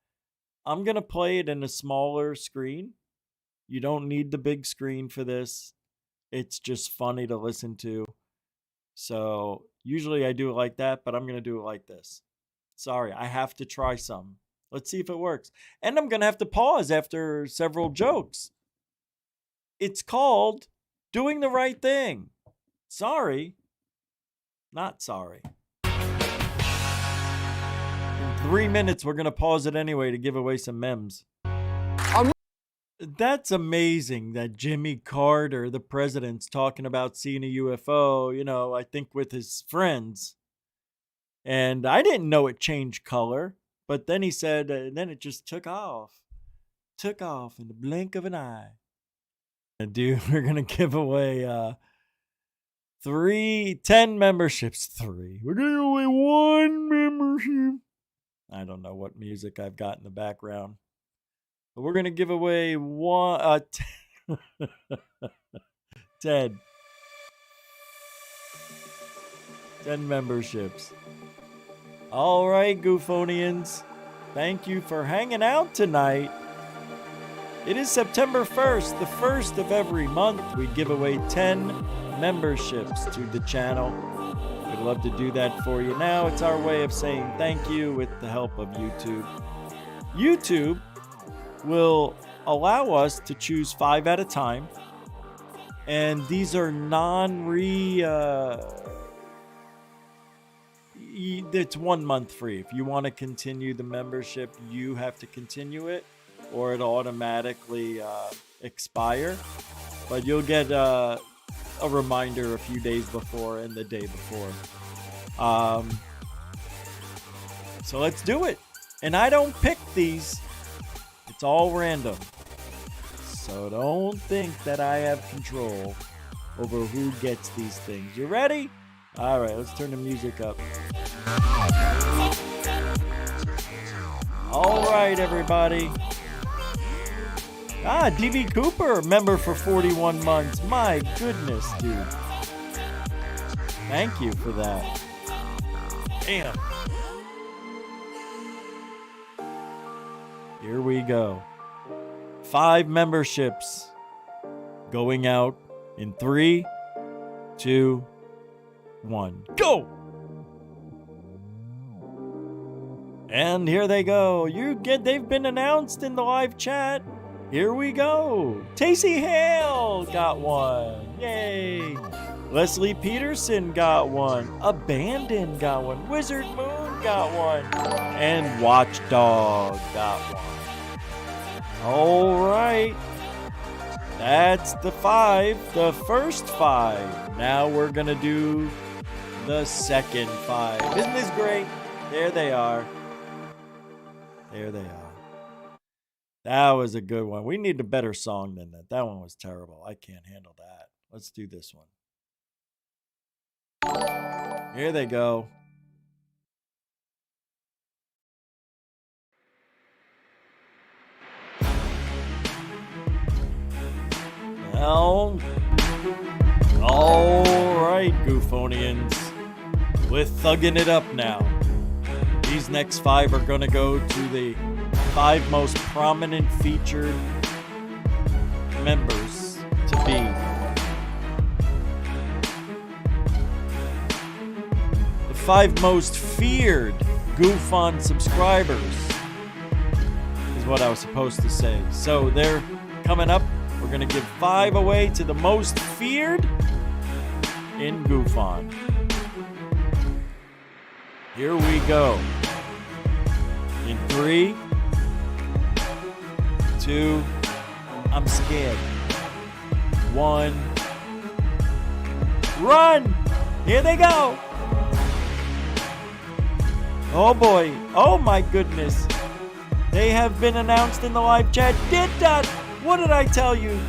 I'm going to play it in a smaller screen. You don't need the big screen for this. It's just funny to listen to. So usually I do it like that, but I'm going to do it like this. Sorry, I have to try some. Let's see if it works. And I'm going to have to pause after several jokes. It's called doing the right thing. Sorry. Not sorry. In 3 minutes, we're going to pause it anyway to give away some memes. That's amazing that Jimmy Carter, the president's talking about seeing a UFO, I think with his friends. And I didn't know it changed color. But then he said, then it just took off. Took off in the blink of an eye. Dude, we're going to give away 10 memberships. 3. We're going to give away 1 membership. I don't know what music I've got in the background. But we're going to give away 10 memberships. All right, Goofonians. Thank you for hanging out tonight. It is September 1st, the first of every month. We give away 10 memberships to the channel. We'd love to do that for you now. It's our way of saying thank you with the help of YouTube. YouTube will allow us to choose 5 at a time. And these are it's 1 month free. If you want to continue the membership, you have to continue it, or it'll automatically expire. But you'll get a reminder a few days before and the day before. So let's do it. And I don't pick these. It's all random. So don't think that I have control over who gets these things. You ready? All right, let's turn the music up. All right, everybody. D.B. Cooper, member for 41 months. My goodness, dude. Thank you for that. Damn. Here we go. 5 memberships going out in 3, 2, 1. Go! And here they go. They've been announced in the live chat. Here we go. Tacey Hale got one. Yay. Leslie Peterson got one. Abandon got one. Wizard Moon got one. And Watchdog got one. All right. That's the 5. The first 5. Now we're going to do the second 5. Isn't this great? There they are. There they are. That was a good one. We need a better song than that. That one was terrible. I can't handle that. Let's do this one. Here they go. Well, all right, Goofonians. We're thugging it up now. These next 5 are going to go to the 5 most prominent featured members to be. The 5 most feared Goofon subscribers is what I was supposed to say. So they're coming up. We're going to give 5 away to the most feared in Goofon. Here we go. In 3, 2, I'm scared. 1, run! Here they go! Oh boy, oh my goodness. They have been announced in the live chat. Did that? What did I tell you?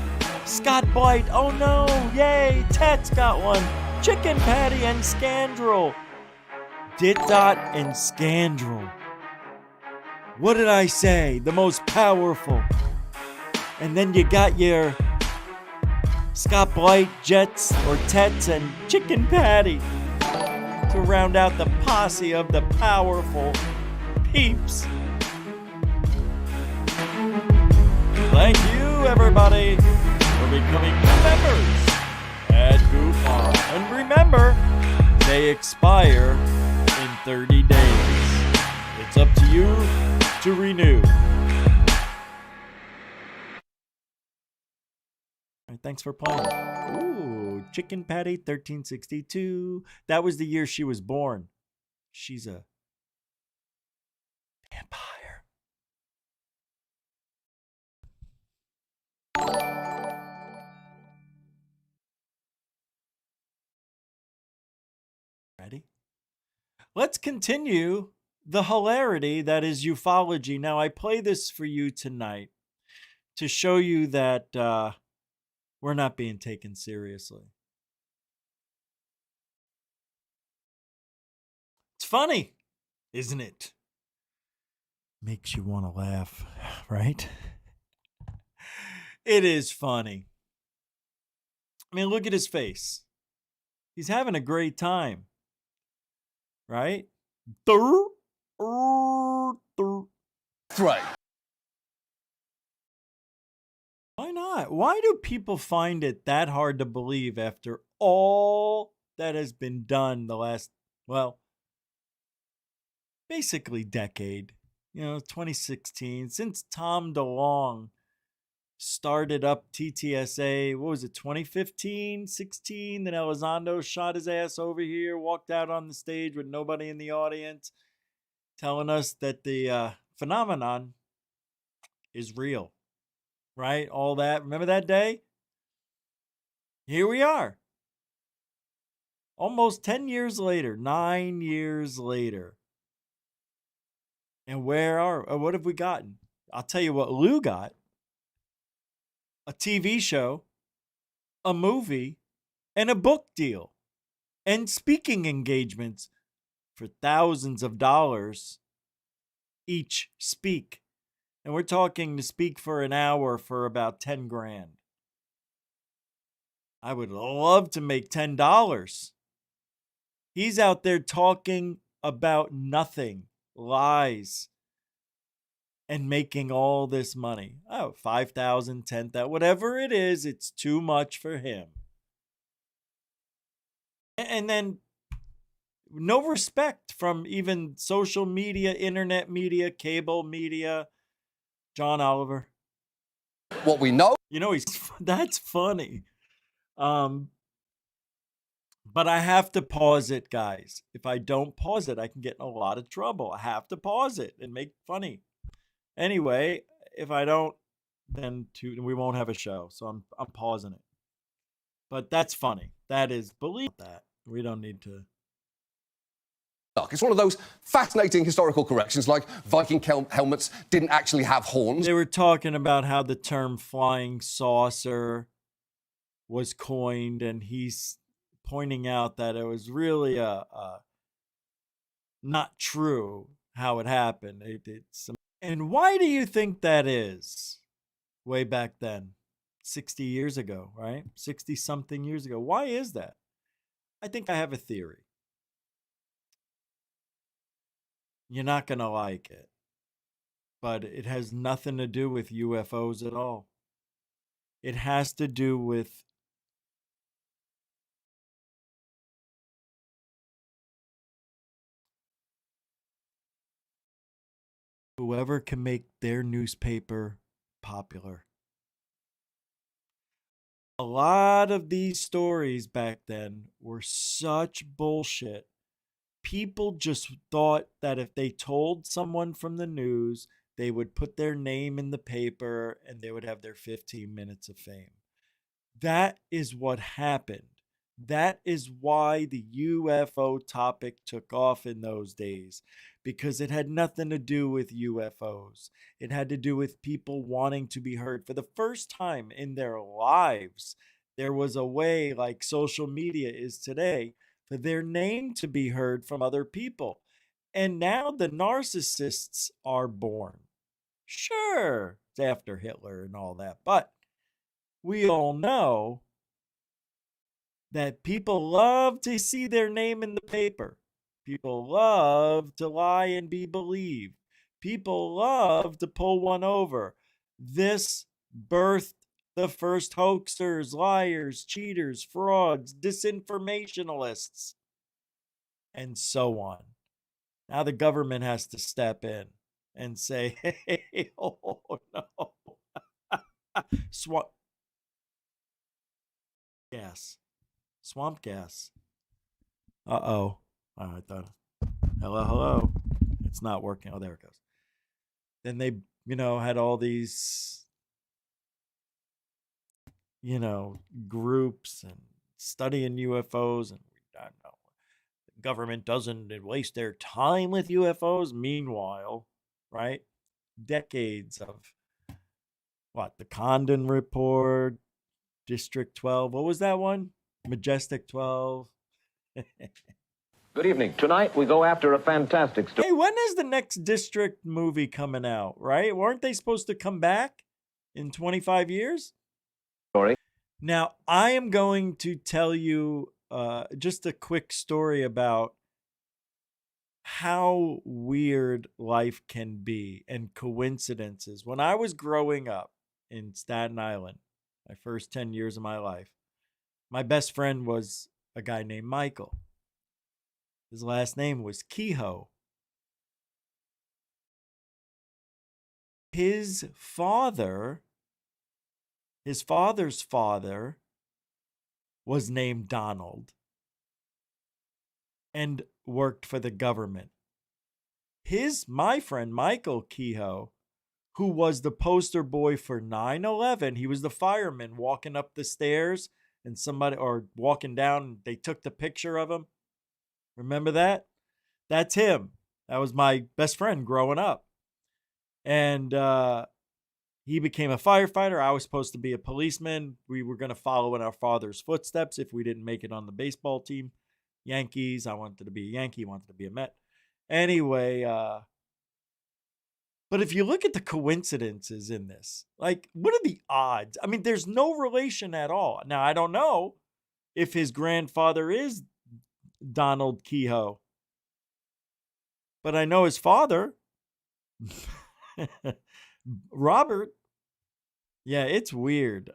Scott Blight, oh no, yay! Tet's got one. Chicken Patty and Scandrel. Dit dot and Scandrel. What did I say? The most powerful. And then you got your Scott Blight, Jets, or Tets, and Chicken Patty to round out the posse of the powerful peeps. Thank you, everybody, for becoming members at GoofOn. And remember, they expire in 30 days. It's up to you to renew. All right, thanks for playing. Ooh, Chicken Patty 1362. That was the year she was born. She's a vampire. Ready? Let's continue the hilarity that is ufology. Now, I play this for you tonight to show you that we're not being taken seriously. It's funny, isn't it? Makes you want to laugh, right? It is funny. I mean, look at his face. He's having a great time, right? Right. Why not? Why do people find it that hard to believe after all that has been done the last, well, basically decade? 2016, since Tom DeLonge started up TTSA, what was it, 2015, 16? Then Elizondo shot his ass over here, walked out on the stage with nobody in the audience, telling us that the phenomenon is real, right? All that. Remember that day? Here we are. Almost 10 years later, 9 years later. And what have we gotten? I'll tell you what Lou got. A TV show, a movie, and a book deal, and speaking engagements for thousands of dollars each speak. And we're talking to speak for an hour for about 10 grand. I would love to make $10. He's out there talking about nothing, lies, and making all this money. Oh, 5,000, 10,000, whatever it is, it's too much for him. And then no respect from even social media, internet media, cable media. John Oliver. What we know. That's funny. But I have to pause it, guys. If I don't pause it, I can get in a lot of trouble. I have to pause it and make funny. Anyway, if I don't, then we won't have a show. So I'm pausing it. But that's funny. That is, believe that. We don't need to. It's one of those fascinating historical corrections, like Viking helmets didn't actually have horns. They were talking about how the term flying saucer was coined, and he's pointing out that it was really not true how it happened. And why do you think that is? Way back then, 60 years ago, right? 60-something years ago. Why is that? I think I have a theory. You're not going to like it. But it has nothing to do with UFOs at all. It has to do with whoever can make their newspaper popular. A lot of these stories back then were such bullshit. People just thought that if they told someone from the news, they would put their name in the paper and they would have their 15 minutes of fame. That is what happened. That is why the UFO topic took off in those days, because it had nothing to do with UFOs. It had to do with people wanting to be heard. For the first time in their lives, there was a way, like social media is today, for their name to be heard from other people. And now the narcissists are born. Sure, it's after Hitler and all that, but we all know that people love to see their name in the paper. People love to lie and be believed. People love to pull one over. This birthed the first hoaxers, liars, cheaters, frauds, disinformationalists, and so on. Now the government has to step in and say, hey, oh no. Swamp gas. Swamp gas. Uh-oh. I thought, hello. It's not working. Oh, there it goes. Then they, had all these, groups and studying UFOs, and I don't know. The government doesn't waste their time with UFOs. Meanwhile, right? Decades of the Condon Report, District 12. What was that one? Majestic 12. Good evening. Tonight we go after a fantastic story. Hey, when is the next District movie coming out, right? Weren't they supposed to come back in 25 years? Story. Now, I am going to tell you just a quick story about how weird life can be and coincidences. When I was growing up in Staten Island, my first 10 years of my life, my best friend was a guy named Michael. His last name was Kehoe. His father's father was named Donald and worked for the government. My friend Michael Kehoe, who was the poster boy for 9/11, he was the fireman walking up the stairs and walking down, they took the picture of him. Remember that? That's him. That was my best friend growing up. And he became a firefighter. I was supposed to be a policeman. We were going to follow in our father's footsteps if we didn't make it on the baseball team. Yankees. I wanted to be a Yankee. Wanted to be a Met. Anyway, but if you look at the coincidences in this, what are the odds? I mean, there's no relation at all. Now, I don't know if his grandfather is Donald Kehoe, but I know his father, Robert. Yeah, it's weird.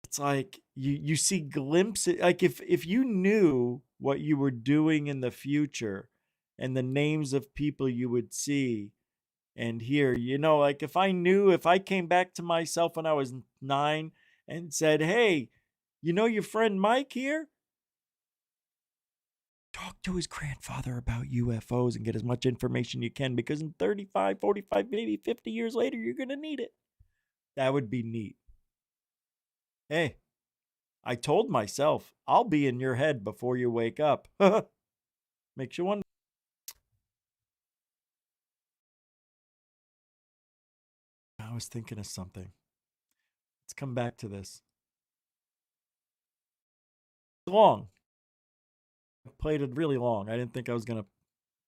It's like you see glimpses. Like if you knew what you were doing in the future and the names of people you would see and hear, if I came back to myself when I was 9 and said, hey, your friend Mike here? Talk to his grandfather about UFOs and get as much information you can, because in 35, 45, maybe 50 years later, you're going to need it. That would be neat. Hey, I told myself, I'll be in your head before you wake up. Makes you wonder. I was thinking of something. Let's come back to this. Long. I played it really long. I didn't think I was going to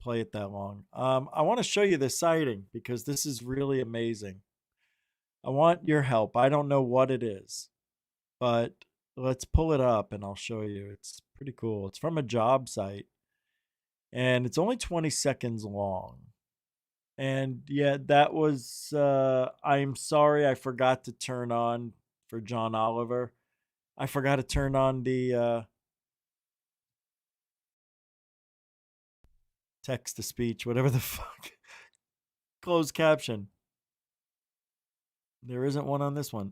play it that long. I want to show you this sighting because this is really amazing. I want your help. I don't know what it is, but let's pull it up and I'll show you. It's pretty cool. It's from a job site and it's only 20 seconds long. And yeah, that was, I'm sorry, I forgot to turn on for John Oliver. I forgot to turn on the text to speech, whatever the fuck. Closed caption. There isn't one on this one.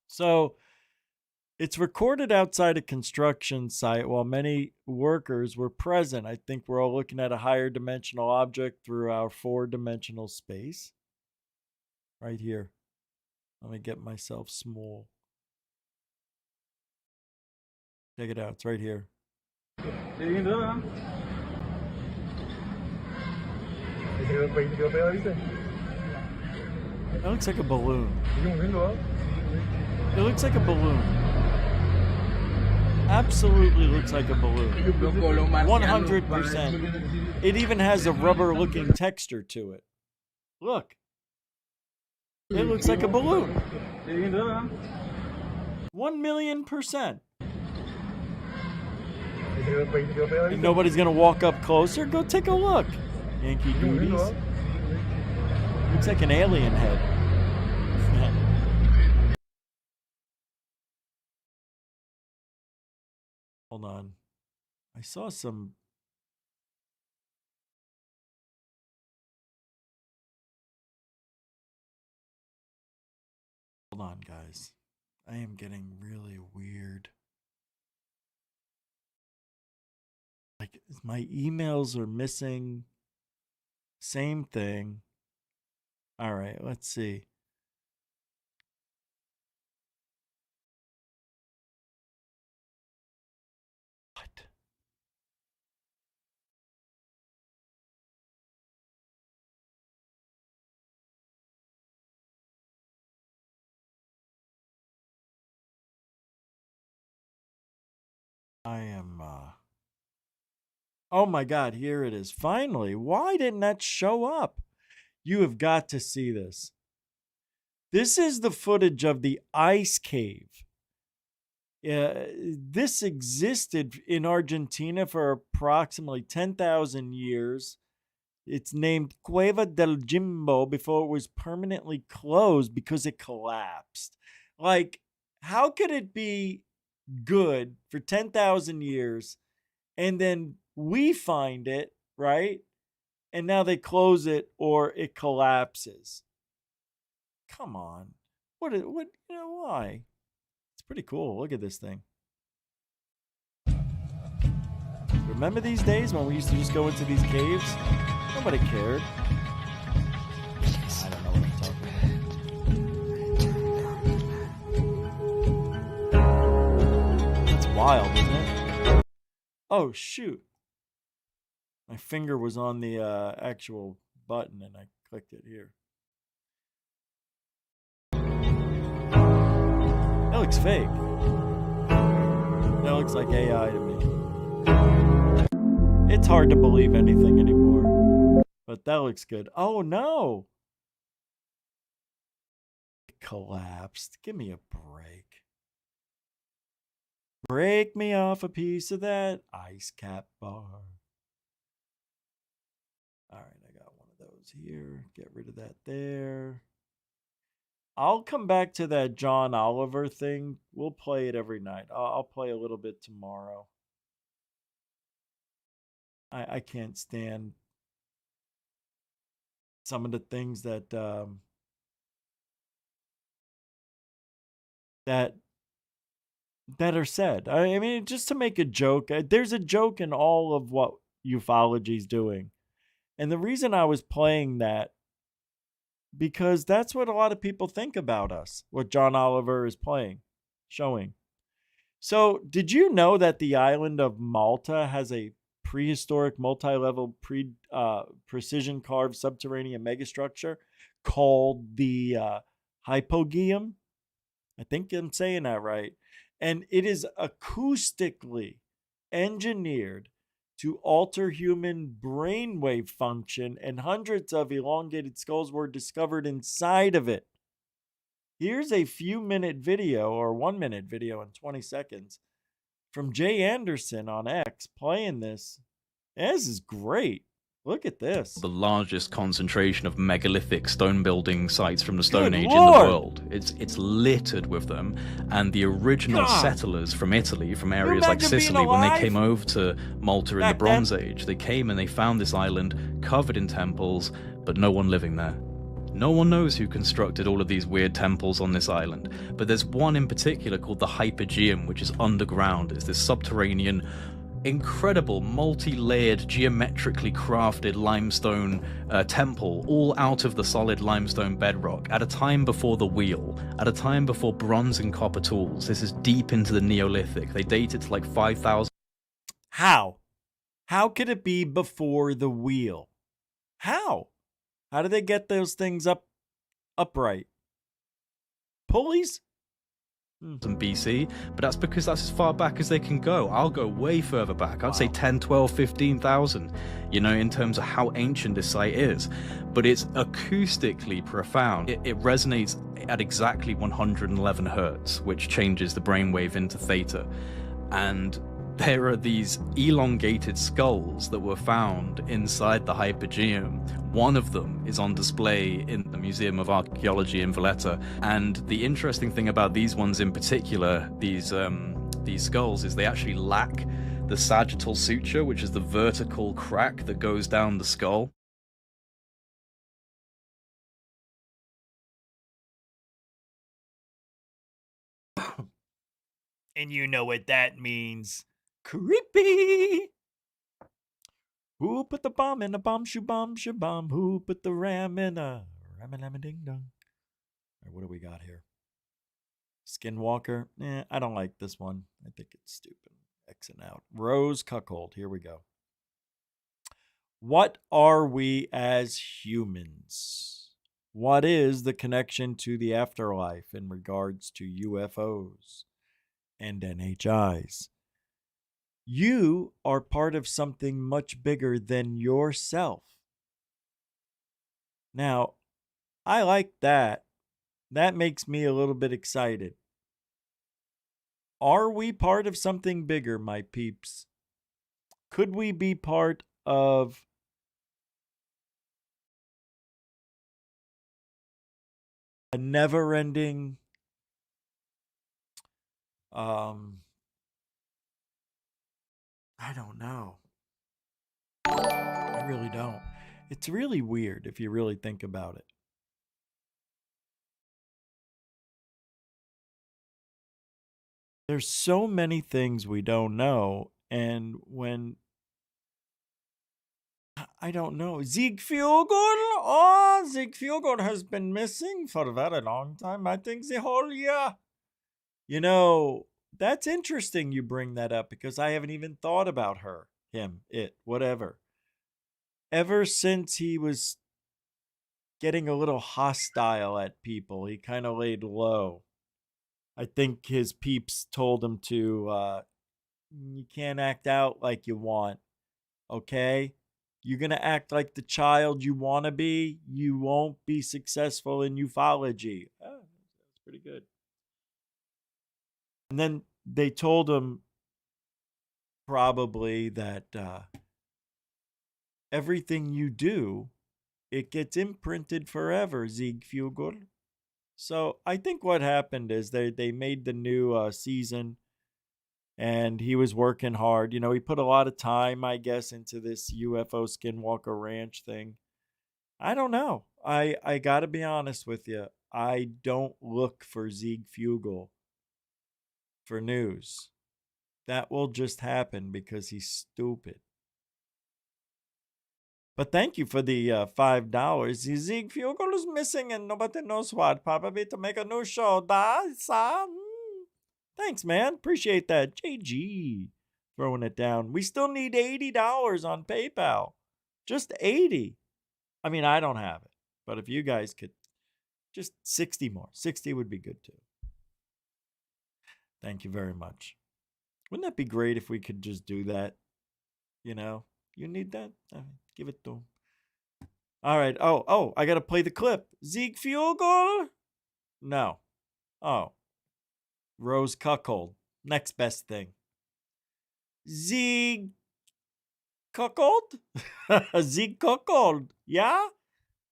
So it's recorded outside a construction site while many workers were present. I think we're all looking at a higher dimensional object through our 4-dimensional space. Right here. Let me get myself small. Check it out. It's right here. That looks like a balloon. It looks like a balloon. Absolutely looks like a balloon. 100%. It even has a rubber-looking texture to it. Look. It looks like a balloon. 1,000,000%. And nobody's gonna walk up closer? Go take a look. Yankee Doodies. Looks like an alien head. Hold on. I saw some... Hold on, guys. I am getting really weird. Like, my emails are missing. Same thing. All right, let's see. What? I am, oh my God, here it is. Finally, why didn't that show up? You have got to see this. This is the footage of the ice cave. This existed in Argentina for approximately 10,000 years. It's named Cueva del Jimbo before it was permanently closed because it collapsed. Like, how could it be good for 10,000 years and then we find it, right? And now they close it or it collapses. Come on. What, why? It's pretty cool. Look at this thing. Remember these days when we used to just go into these caves? Nobody cared. I don't know what I'm talking about. That's wild, isn't it? Oh, shoot. My finger was on the actual button and I clicked it here. That looks fake. That looks like AI to me. It's hard to believe anything anymore. But that looks good. Oh no! It collapsed. Give me a break. Break me off a piece of that ice cap bar. Alright, I got one of those here. Get rid of that there. I'll come back to that John Oliver thing. We'll play it every night. I'll play a little bit tomorrow. I can't stand some of the things that that are said. I mean, just to make a joke. There's a joke in all of what ufology is doing. And the reason I was playing that, because that's what a lot of people think about us, what John Oliver is showing. So, did you know that the island of Malta has a prehistoric multi-level precision carved subterranean megastructure called the Hypogeum? I think I'm saying that right. And it is acoustically engineered to alter human brainwave function, and hundreds of elongated skulls were discovered inside of it. Here's a few-minute video, or 1-minute video in 20 seconds, from Jay Anderson on X playing this. This is great. Look at this. The largest concentration of megalithic stone building sites from the Stone Age Lord. in the world. It's littered with them. And the original settlers from Italy, from areas like Sicily, when they came over to Malta in the Bronze Age, they came and they found this island covered in temples, but no one living there. No one knows who constructed all of these weird temples on this island, but there's one in particular called the Hypogeum, which is underground. It's this subterranean, incredible, multi-layered, geometrically crafted limestone temple, all out of the solid limestone bedrock, at a time before the wheel, at a time before bronze and copper tools. This is deep into the Neolithic. They date it to like 5,000. How? How could it be before the wheel? How? How do they get those things upright? Pulleys? BC, but that's because that's as far back as they can go. I'll go way further back. I'd say 10, 12, 15,000, you know, in terms of how ancient this site is. But it's acoustically profound. It resonates at exactly 111 hertz, which changes the brainwave into theta. And there are these elongated skulls that were found inside the Hypogeum. One of them is on display in the Museum of Archaeology in Valletta. And the interesting thing about these ones in particular, these skulls, is they actually lack the sagittal suture, which is the vertical crack that goes down the skull. And you know what that means. Creepy. Who put the bomb in a bomb shabam? Who put the ram in a ram ding dong? All right, what do we got here? Skinwalker. I don't like this one. I think it's stupid. Xing out. Rose Cuckold. Here we go. What are we as humans? What is the connection to the afterlife in regards to UFOs and NHIs? You are part of something much bigger than yourself. Now, I like that. That makes me a little bit excited. Are we part of something bigger, my peeps? Could we be part of a never-ending I don't know. I really don't. It's really weird if you really think about it. There's so many things we don't know, and when I don't know. Ziegfugel? Oh, Ziegfugel has been missing for a very long time. I think the whole year. You know, that's interesting you bring that up because I haven't even thought about her, him, it, whatever. Ever since he was getting a little hostile at people, he kind of laid low. I think his peeps told him to, you can't act out like you want, okay? You're going to act like the child you want to be, you won't be successful in ufology. Oh, that's pretty good. And then they told him probably that everything you do, it gets imprinted forever, Ziegfugel. So I think what happened is they made the new season and he was working hard. You know, he put a lot of time, I guess, into this UFO Skinwalker Ranch thing. I don't know. I got to be honest with you. I don't look for Ziegfugel for news. That will just happen because he's stupid. But thank you for the $5. Ziegfugel is missing and nobody knows what. Probably to make a new show. Thanks, man. Appreciate that. JG throwing it down. We still need $80 on PayPal. Just 80. I mean, I don't have it. But if you guys could, just 60 more. 60 would be good too. Thank you very much. Wouldn't that be great if we could just do that? You know, you need that? Give it to him. All right. Oh, I got to play the clip. Ziegfugel? No. Oh. Rose Cuckold. Next best thing. Zieg Cuckold? Zieg Cuckold. Yeah?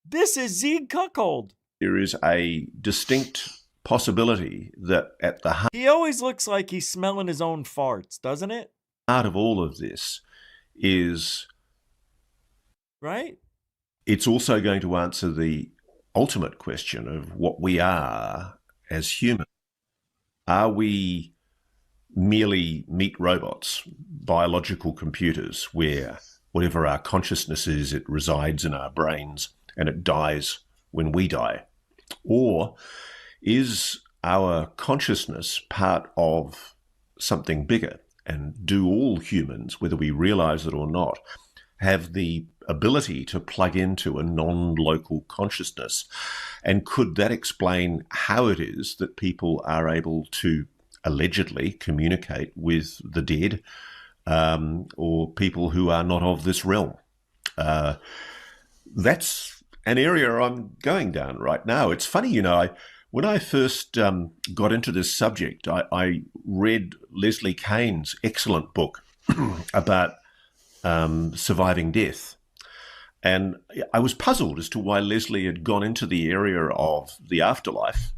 This is Zieg Cuckold. There is a distinct possibility that at the heart... He always looks like he's smelling his own farts, doesn't it? Heart of all of this is... Right? It's also going to answer the ultimate question of what we are as humans. Are we merely meat robots, biological computers, where whatever our consciousness is, it resides in our brains and it dies when we die? Or is our consciousness part of something bigger? And do all humans, whether we realize it or not, have the ability to plug into a non-local consciousness? And could that explain how it is that people are able to allegedly communicate with the dead, or people who are not of this realm? That's an area I'm going down right now. It's funny, when I first got into this subject, I read Leslie Kane's excellent book about surviving death. And I was puzzled as to why Leslie had gone into the area of the afterlife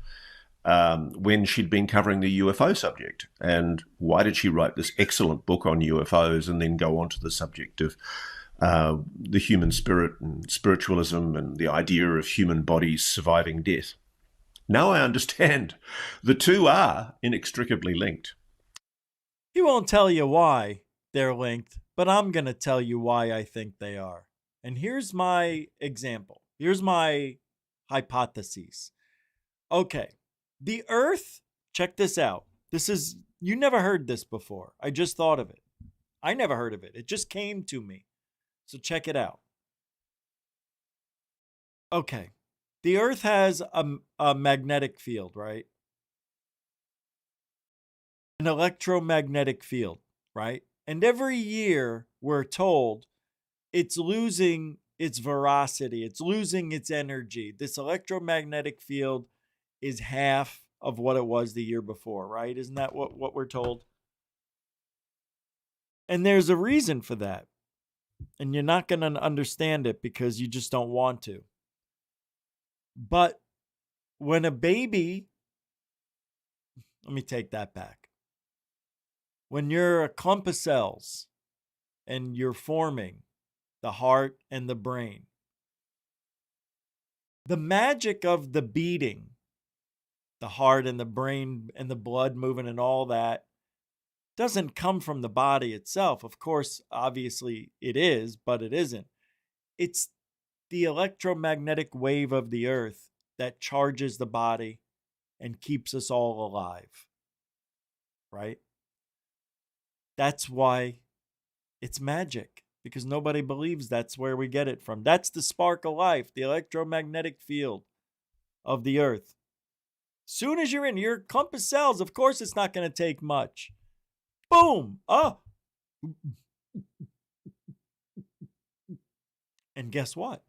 when she'd been covering the UFO subject. And why did she write this excellent book on UFOs and then go on to the subject of the human spirit and spiritualism and the idea of human bodies surviving death? Now I understand the two are inextricably linked. He won't tell you why they're linked, but I'm going to tell you why I think they are. And here's my example. Here's my hypotheses. Okay, the Earth, check this out. You never heard this before. I just thought of it. I never heard of it. It just came to me. So check it out. Okay, the Earth has a magnetic field, right? An electromagnetic field, right? And every year we're told it's losing its veracity, it's losing its energy. This electromagnetic field is half of what it was the year before, right? Isn't that what we're told? And there's a reason for that. And you're not going to understand it because you just don't want to. But when a baby, let me take that back. When you're a clump of cells and you're forming the heart and the brain, the magic of the beating, the heart and the brain and the blood moving and all that, doesn't come from the body itself. Of course, obviously it is, but it isn't. It's the electromagnetic wave of the earth that charges the body and keeps us all alive, right? That's why it's magic, because nobody believes that's where we get it from. That's the spark of life, the electromagnetic field of the earth. Soon as you're in your clump of cells, of course it's not going to take much. Boom! Oh! And guess what?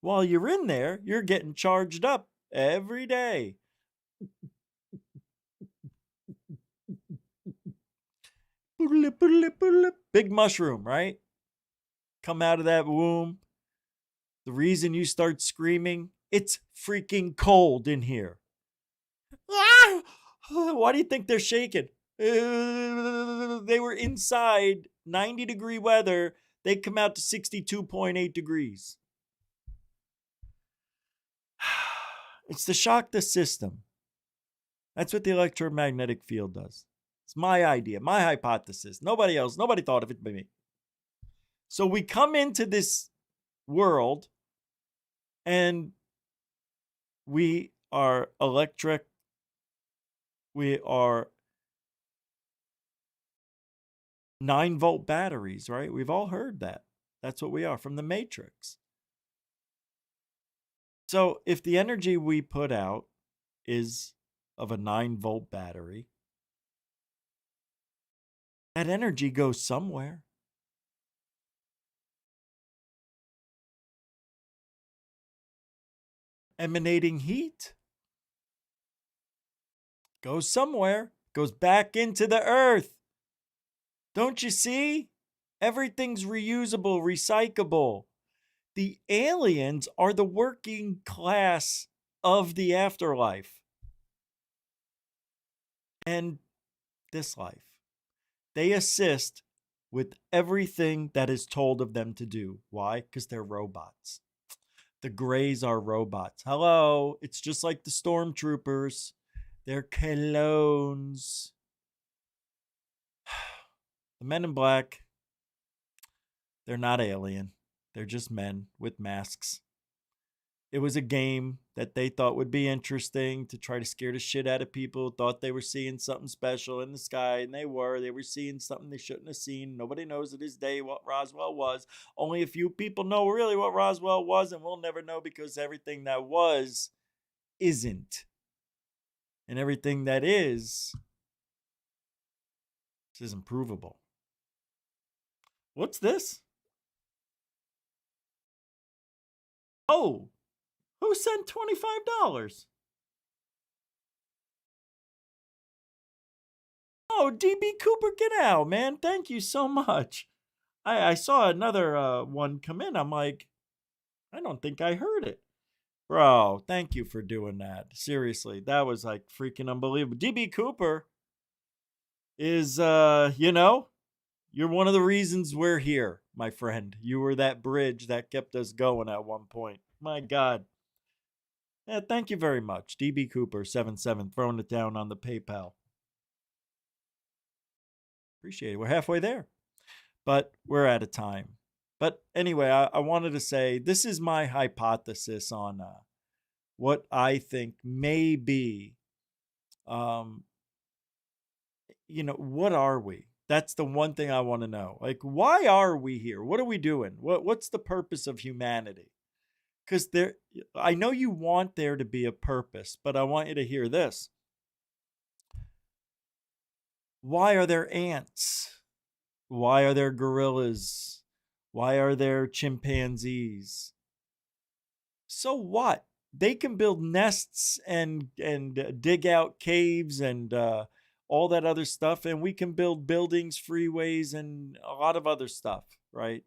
While you're in there, you're getting charged up every day. Big mushroom, right? Come out of that womb. The reason you start screaming, it's freaking cold in here. Ah! Why do you think they're shaking? They were inside 90-degree weather. They come out to 62.8 degrees. It's to shock the system. That's what the electromagnetic field does. It's my idea, my hypothesis. Nobody else, nobody thought of it but me. So we come into this world and we are electric. We are 9-volt batteries, right? We've all heard that. That's what we are from the Matrix. So if the energy we put out is of a 9-volt battery, that energy goes somewhere. Emanating heat goes somewhere, goes back into the earth. Don't you see? Everything's reusable, recyclable. The aliens are the working class of the afterlife and this life. They assist with everything that is told of them to do. Why? Because they're robots. The Greys are robots. Hello, it's just like the stormtroopers. They're clones. The men in black, they're not alien. They're just men with masks. It was a game that they thought would be interesting to try to scare the shit out of people, thought they were seeing something special in the sky, and they were seeing something they shouldn't have seen. Nobody knows to this day what Roswell was. Only a few people know really what Roswell was, and we'll never know because everything that was isn't. And everything that is isn't provable. What's this? Oh, who sent $25? Oh, DB Cooper, get out, man. Thank you so much. I saw another one come in. I'm like, I don't think I heard it. Bro, thank you for doing that. Seriously, that was like freaking unbelievable. DB Cooper is, you're one of the reasons we're here, my friend. You were that bridge that kept us going at one point. My God. Yeah, thank you very much. DB Cooper, 77, throwing it down on the PayPal. Appreciate it. We're halfway there, but we're out of time. But anyway, I wanted to say this is my hypothesis on what I think may be, what are we? That's the one thing I want to know. Like, why are we here? What are we doing? What's the purpose of humanity? Because I know you want there to be a purpose, but I want you to hear this. Why are there ants? Why are there gorillas? Why are there chimpanzees? So what? They can build nests and dig out caves and all that other stuff, and we can build buildings, freeways, and a lot of other stuff, right?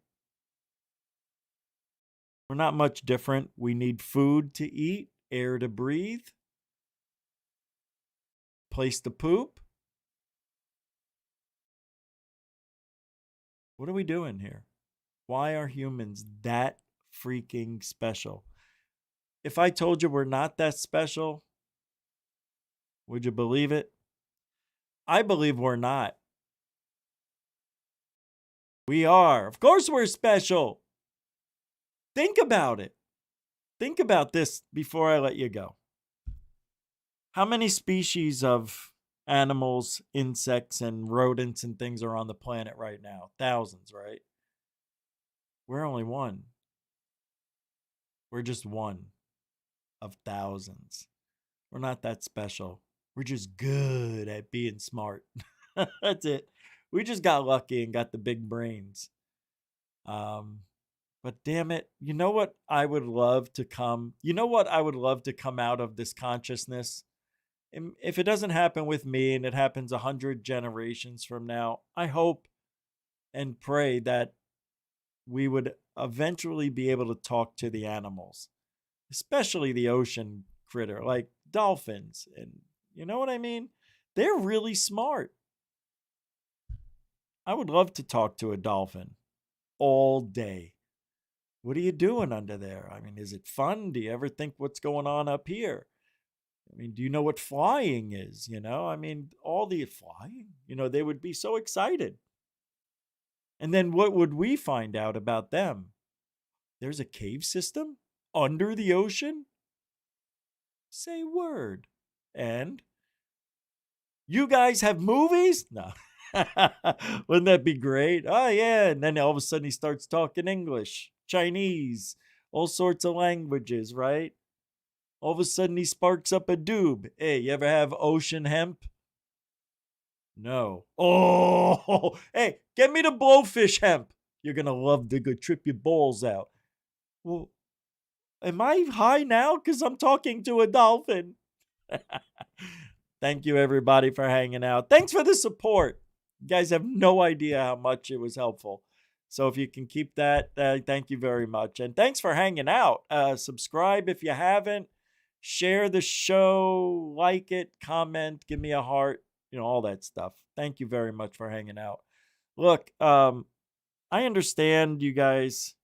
We're not much different. We need food to eat, air to breathe, place to poop. What are we doing here? Why are humans that freaking special? If I told you we're not that special, would you believe it? I believe we're not. We are. Of course we're special. Think about it. Think about this before I let you go. How many species of animals, insects, and rodents and things are on the planet right now? Thousands, right? We're only one. We're just one of thousands. We're not that special. We're just good at being smart. That's it. We just got lucky and got the big brains. But damn it, you know what I would love to come? You know what I would love to come out of this consciousness? If it doesn't happen with me and it happens 100 generations from now, I hope and pray that we would eventually be able to talk to the animals, especially the ocean critter, like dolphins. And you know what I mean? They're really smart. I would love to talk to a dolphin all day. What are you doing under there? I mean, is it fun? Do you ever think what's going on up here? I mean, do you know what flying is? I mean, all the flying, they would be so excited. And then what would we find out about them? There's a cave system under the ocean? Say word. And you guys have movies? No. Wouldn't that be great? Oh, yeah. And then all of a sudden he starts talking English, Chinese, all sorts of languages, right? All of a sudden he sparks up a doob. Hey, you ever have ocean hemp? No. Oh, hey, get me the blowfish hemp. You're going to love to go trip your balls out. Well, am I high now? Because I'm talking to a dolphin. Thank you, everybody, for hanging out. Thanks for the support. You guys have no idea how much it was helpful. So if you can keep that, thank you very much. And thanks for hanging out. Subscribe if you haven't. Share the show, like it, comment, give me a heart, all that stuff. Thank you very much for hanging out. Look, I understand you guys,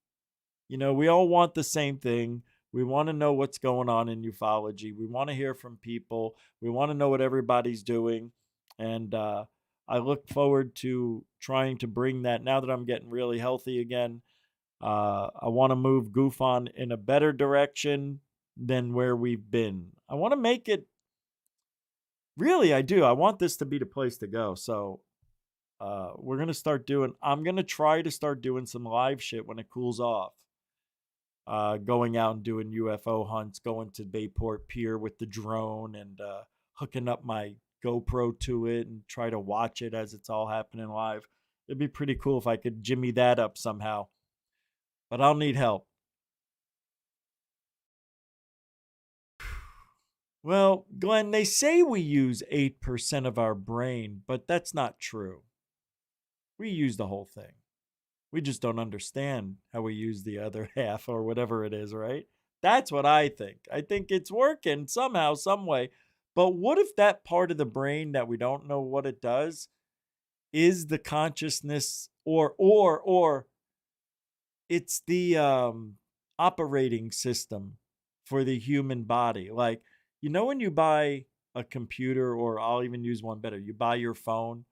we all want the same thing. We want to know what's going on in ufology. We want to hear from people. We want to know what everybody's doing. And I look forward to trying to bring that now that I'm getting really healthy again. I want to move Goof On in a better direction. than where we've been. I want to make it, really, I do. I want this to be the place to go. So we're going to start doing, I'm going to try to start doing some live shit when it cools off. Going out and doing UFO hunts, going to Bayport Pier with the drone and hooking up my GoPro to it and try to watch it as it's all happening live. It'd be pretty cool if I could jimmy that up somehow. But I'll need help. Well, Glenn, they say we use 8% of our brain, but that's not true. We use the whole thing. We just don't understand how we use the other half or whatever it is, right? That's what I think. I think it's working somehow, some way. But what if that part of the brain that we don't know what it does is the consciousness or it's the operating system for the human body? Like, you know, when you buy a computer, or I'll even use one better, you buy your phone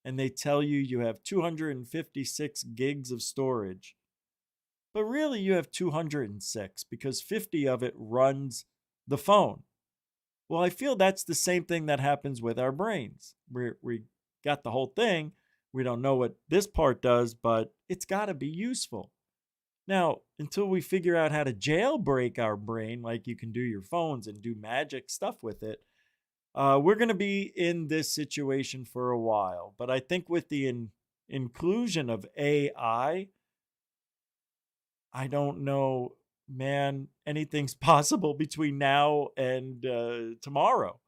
and they tell you you have 256 gigs of storage. But really you have 206 because 50 of it runs the phone. Well, I feel that's the same thing that happens with our brains. We got the whole thing. We don't know what this part does, but it's got to be useful. Now, until we figure out how to jailbreak our brain, like you can do your phones and do magic stuff with it, we're going to be in this situation for a while. But I think with the inclusion of AI, I don't know, man, anything's possible between now and tomorrow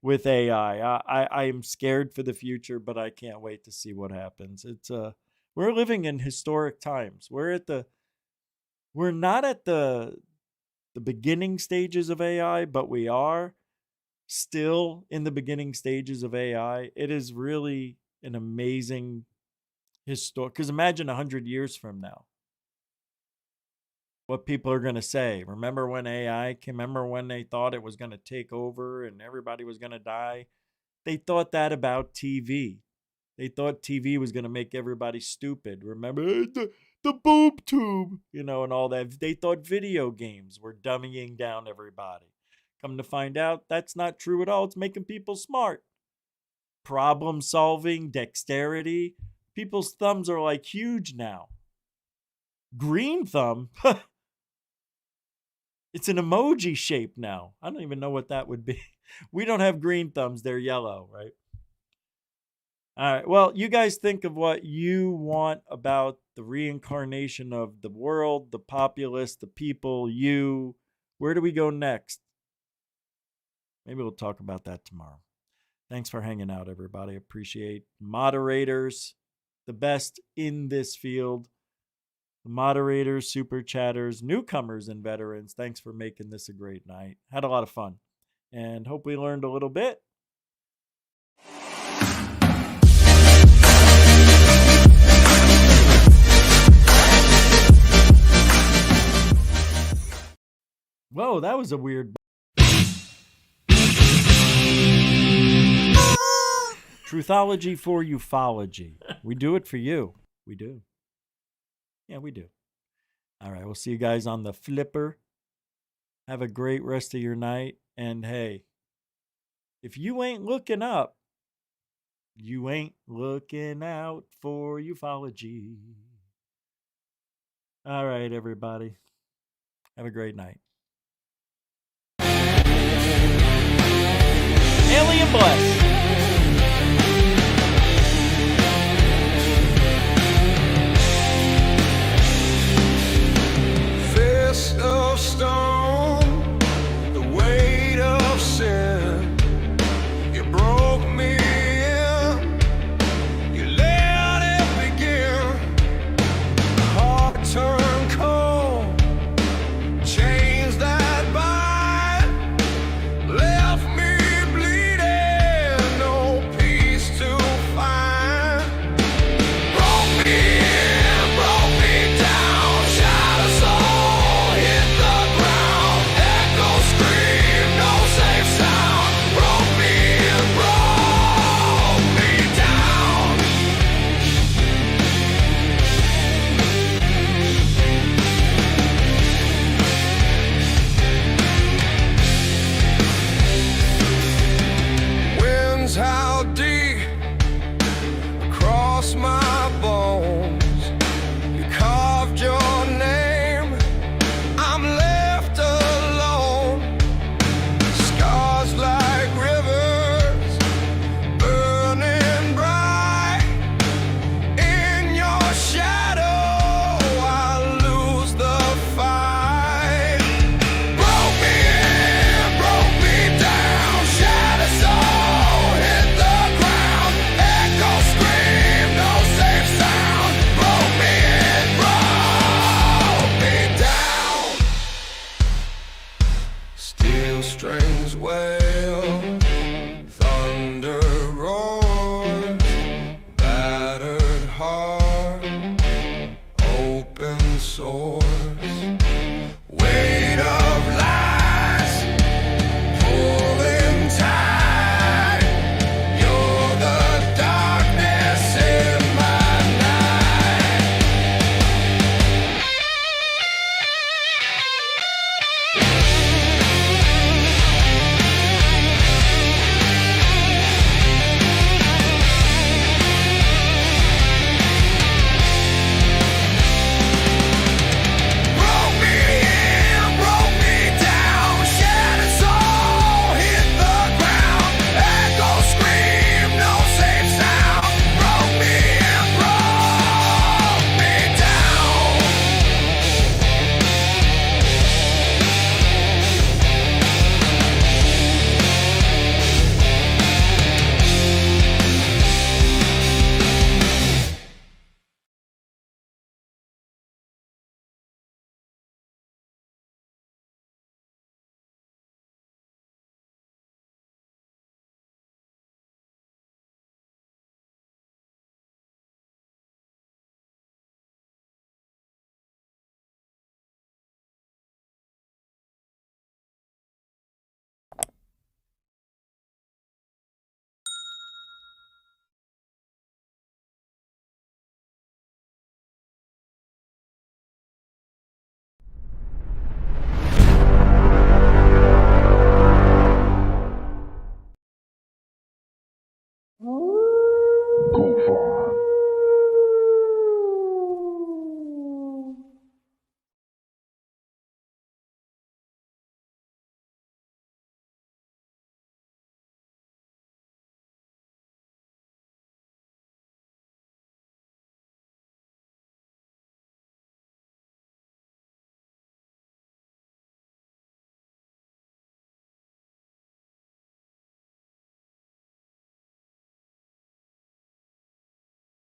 with AI. I am scared for the future, but I can't wait to see what happens. We're living in historic times. We're not at the beginning stages of AI, but we are still in the beginning stages of AI. It is really an amazing historic, because imagine 100 years from now, what people are going to say. Remember when AI came? Remember when they thought it was going to take over and everybody was going to die? They thought that about TV. They thought TV was going to make everybody stupid. Remember the boob tube, and all that. They thought video games were dummying down everybody. Come to find out, that's not true at all. It's making people smart. Problem solving, dexterity. People's thumbs are like huge now. Green thumb? It's an emoji shape now. I don't even know what that would be. We don't have green thumbs. They're yellow, right? All right. Well, you guys think of what you want about the reincarnation of the world, the populace, the people, you. Where do we go next? Maybe we'll talk about that tomorrow. Thanks for hanging out, everybody. Appreciate moderators, the best in this field. The moderators, super chatters, newcomers, and veterans. Thanks for making this a great night. Had a lot of fun. And hope we learned a little bit. Whoa, that was a weird... Truthology for ufology. We do it for you. We do. Yeah, we do. All right, we'll see you guys on the flipper. Have a great rest of your night. And hey, if you ain't looking up, you ain't looking out for ufology. All right, everybody. Have a great night. Alien bless.